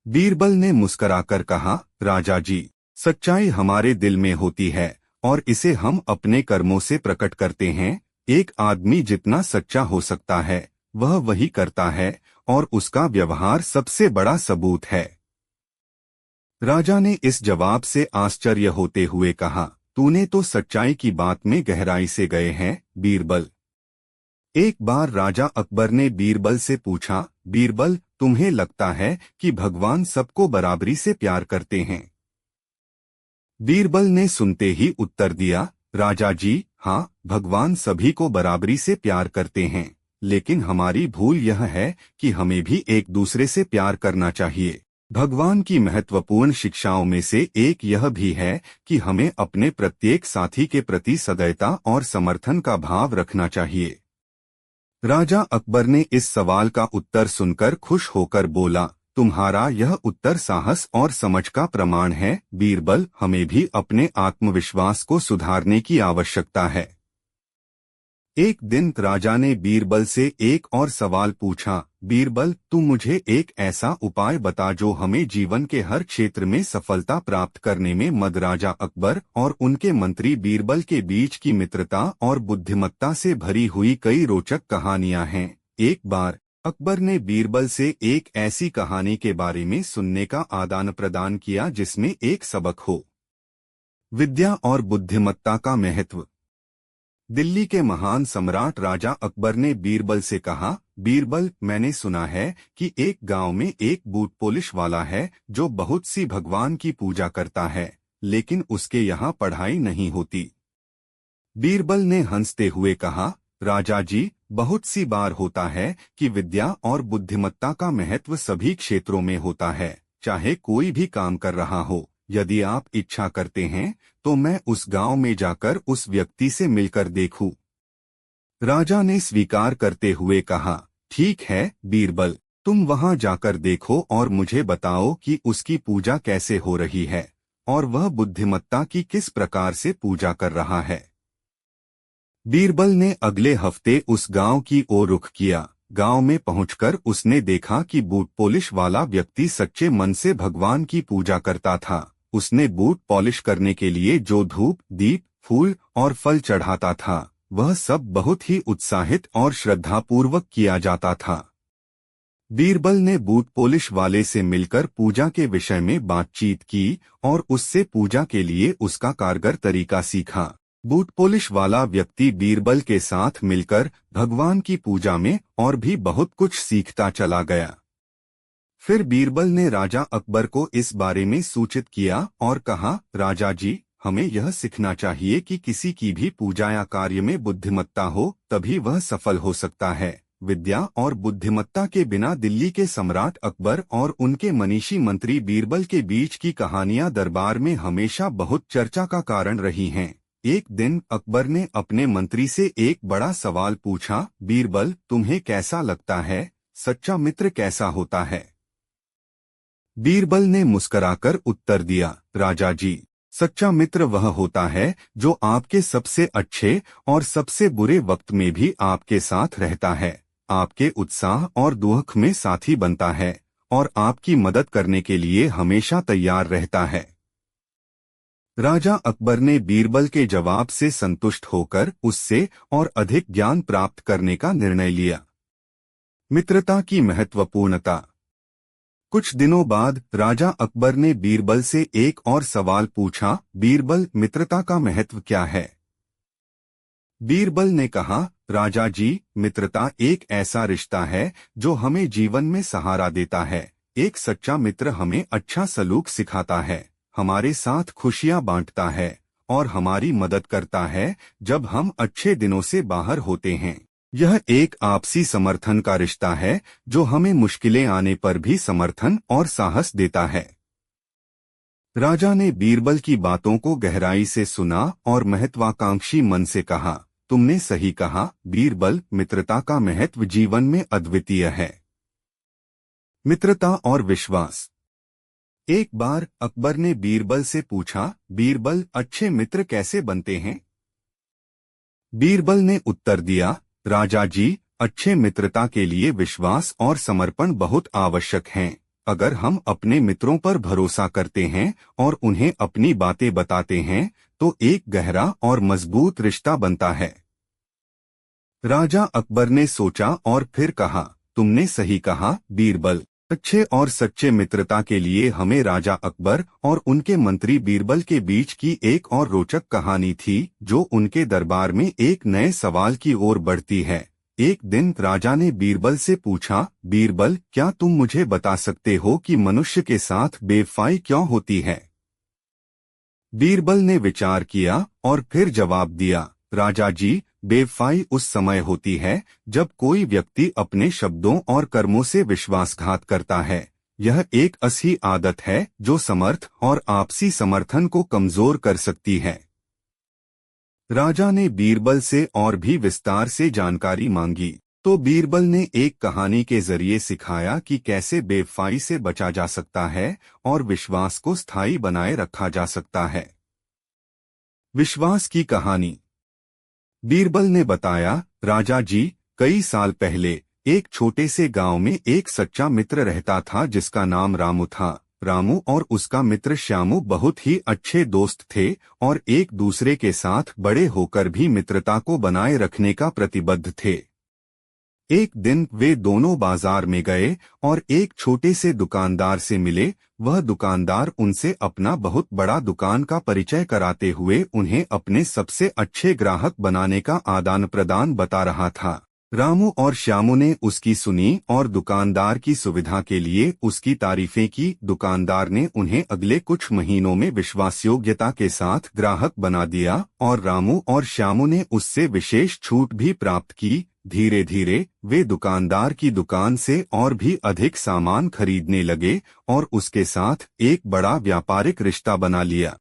[SPEAKER 1] बीरबल ने मुस्कराकर कहा, राजा जी, सच्चाई हमारे दिल में होती है और इसे हम अपने कर्मों से प्रकट करते हैं। एक आदमी जितना सच्चा हो सकता है वह वही करता है और उसका व्यवहार सबसे बड़ा सबूत है। राजा ने इस जवाब से आश्चर्य होते हुए कहा, तूने तो सच्चाई की बात में गहराई से गए हैं, बीरबल। एक बार राजा अकबर ने बीरबल से पूछा, बीरबल, तुम्हें लगता है कि भगवान सबको बराबरी से प्यार करते हैं? बीरबल ने सुनते ही उत्तर दिया, राजा जी, हाँ, भगवान सभी को बराबरी से प्यार करते हैं, लेकिन हमारी भूल यह है कि हमें भी एक दूसरे से प्यार करना चाहिए। भगवान की महत्वपूर्ण शिक्षाओं में से एक यह भी है कि हमें अपने प्रत्येक साथी के प्रति सदैवता और समर्थन का भाव रखना चाहिए। राजा अकबर ने इस सवाल का उत्तर सुनकर खुश होकर बोला, तुम्हारा यह उत्तर साहस और समझ का प्रमाण है, बीरबल। हमें भी अपने आत्मविश्वास को सुधारने की आवश्यकता है। एक दिन राजा ने बीरबल से एक और सवाल पूछा, बीरबल, तू मुझे एक ऐसा उपाय बता जो हमें जीवन के हर क्षेत्र में सफलता प्राप्त करने में मदद। राजा अकबर और उनके मंत्री बीरबल के बीच की मित्रता और बुद्धिमत्ता से भरी हुई कई रोचक कहानियां हैं। एक बार अकबर ने बीरबल से एक ऐसी कहानी के बारे में सुनने का आदान प्रदान किया जिसमें एक सबक हो, विद्या और बुद्धिमत्ता का महत्व। दिल्ली के महान सम्राट राजा अकबर ने बीरबल से कहा, बीरबल, मैंने सुना है कि एक गांव में एक बूट पॉलिश वाला है जो बहुत सी भगवान की पूजा करता है, लेकिन उसके यहाँ पढ़ाई नहीं होती। बीरबल ने हंसते हुए कहा, राजा जी, बहुत सी बार होता है कि विद्या और बुद्धिमत्ता का महत्व सभी क्षेत्रों में होता है, चाहे कोई भी काम कर रहा हो। यदि आप इच्छा करते हैं तो मैं उस गांव में जाकर उस व्यक्ति से मिलकर देखूं। राजा ने स्वीकार करते हुए कहा, ठीक है बीरबल, तुम वहां जाकर देखो और मुझे बताओ कि उसकी पूजा कैसे हो रही है और वह बुद्धिमत्ता की किस प्रकार से पूजा कर रहा है। बीरबल ने अगले हफ्ते उस गांव की ओर रुख किया। गांव में पहुंचकर उसने देखा कि बूट पॉलिश वाला व्यक्ति सच्चे मन से भगवान की पूजा करता था। उसने बूट पॉलिश करने के लिए जो धूप, दीप, फूल और फल चढ़ाता था, वह सब बहुत ही उत्साहित और श्रद्धापूर्वक किया जाता था। बीरबल ने बूट पॉलिश वाले से मिलकर पूजा के विषय में बातचीत की और उससे पूजा के लिए उसका कारगर तरीका सीखा। बूट पॉलिश वाला व्यक्ति बीरबल के साथ मिलकर भगवान की पूजा में और भी बहुत कुछ सीखता चला गया। फिर बीरबल ने राजा अकबर को इस बारे में सूचित किया और कहा, राजा जी, हमें यह सीखना चाहिए कि किसी की भी पूजा या कार्य में बुद्धिमत्ता हो तभी वह सफल हो सकता है। विद्या और बुद्धिमत्ता के बिना दिल्ली के सम्राट अकबर और उनके मनीषी मंत्री बीरबल के बीच की कहानियां दरबार में हमेशा बहुत चर्चा का कारण रही हैं। एक दिन अकबर ने अपने मंत्री से एक बड़ा सवाल पूछा, बीरबल, तुम्हें कैसा लगता है, सच्चा मित्र कैसा होता है? बीरबल ने मुस्कुराकर उत्तर दिया, राजा जी, सच्चा मित्र वह होता है जो आपके सबसे अच्छे और सबसे बुरे वक्त में भी आपके साथ रहता है, आपके उत्साह और दुख में साथी बनता है और आपकी मदद करने के लिए हमेशा तैयार रहता है। राजा अकबर ने बीरबल के जवाब से संतुष्ट होकर उससे और अधिक ज्ञान प्राप्त करने का निर्णय लिया। मित्रता की महत्वपूर्णता। कुछ दिनों बाद राजा अकबर ने बीरबल से एक और सवाल पूछा, बीरबल, मित्रता का महत्व क्या है? बीरबल ने कहा, राजा जी, मित्रता एक ऐसा रिश्ता है जो हमें जीवन में सहारा देता है। एक सच्चा मित्र हमें अच्छा सलूक सिखाता है, हमारे साथ खुशियां बांटता है और हमारी मदद करता है जब हम अच्छे दिनों से बाहर होते हैं। यह एक आपसी समर्थन का रिश्ता है जो हमें मुश्किलें आने पर भी समर्थन और साहस देता है। राजा ने बीरबल की बातों को गहराई से सुना और महत्वाकांक्षी मन से कहा, तुमने सही कहा बीरबल, मित्रता का महत्व जीवन में अद्वितीय है। मित्रता और विश्वास। एक बार अकबर ने बीरबल से पूछा, बीरबल, अच्छे मित्र कैसे बनते हैं? बीरबल ने उत्तर दिया, राजा जी, अच्छे मित्रता के लिए विश्वास और समर्पण बहुत आवश्यक हैं। अगर हम अपने मित्रों पर भरोसा करते हैं और उन्हें अपनी बातें बताते हैं तो एक गहरा और मजबूत रिश्ता बनता है। राजा अकबर ने सोचा और फिर कहा, तुमने सही कहा बीरबल। अच्छे और सच्चे मित्रता के लिए हमें राजा अकबर और उनके मंत्री बीरबल के बीच की एक और रोचक कहानी थी जो उनके दरबार में एक नए सवाल की ओर बढ़ती है। एक दिन राजा ने बीरबल से पूछा, बीरबल, क्या तुम मुझे बता सकते हो कि मनुष्य के साथ बेवफाई क्यों होती है? बीरबल ने विचार किया और फिर जवाब दिया, राजा जी, बेवफाई उस समय होती है जब कोई व्यक्ति अपने शब्दों और कर्मों से विश्वासघात करता है। यह एक ऐसी आदत है जो समर्थ और आपसी समर्थन को कमजोर कर सकती है। राजा ने बीरबल से और भी विस्तार से जानकारी मांगी तो बीरबल ने एक कहानी के जरिए सिखाया कि कैसे बेवफाई से बचा जा सकता है और विश्वास को स्थायी बनाए रखा जा सकता है। विश्वास की कहानी। बीरबल ने बताया, राजा जी, कई साल पहले एक छोटे से गांव में एक सच्चा मित्र रहता था जिसका नाम रामू था। रामू और उसका मित्र श्यामू बहुत ही अच्छे दोस्त थे और एक दूसरे के साथ बड़े होकर भी मित्रता को बनाए रखने का प्रतिबद्ध थे। एक दिन वे दोनों बाजार में गए और एक छोटे से दुकानदार से मिले। वह दुकानदार उनसे अपना बहुत बड़ा दुकान का परिचय कराते हुए उन्हें अपने सबसे अच्छे ग्राहक बनाने का आदान प्रदान बता रहा था। रामू और श्यामू ने उसकी सुनी और दुकानदार की सुविधा के लिए उसकी तारीफें की। दुकानदार ने उन्हें अगले कुछ महीनों में विश्वासयोग्यता के साथ ग्राहक बना दिया और रामू और श्यामू ने उससे विशेष छूट भी प्राप्त की। धीरे धीरे वे दुकानदार की दुकान से और भी अधिक सामान खरीदने लगे और उसके साथ एक बड़ा व्यापारिक रिश्ता बना लिया।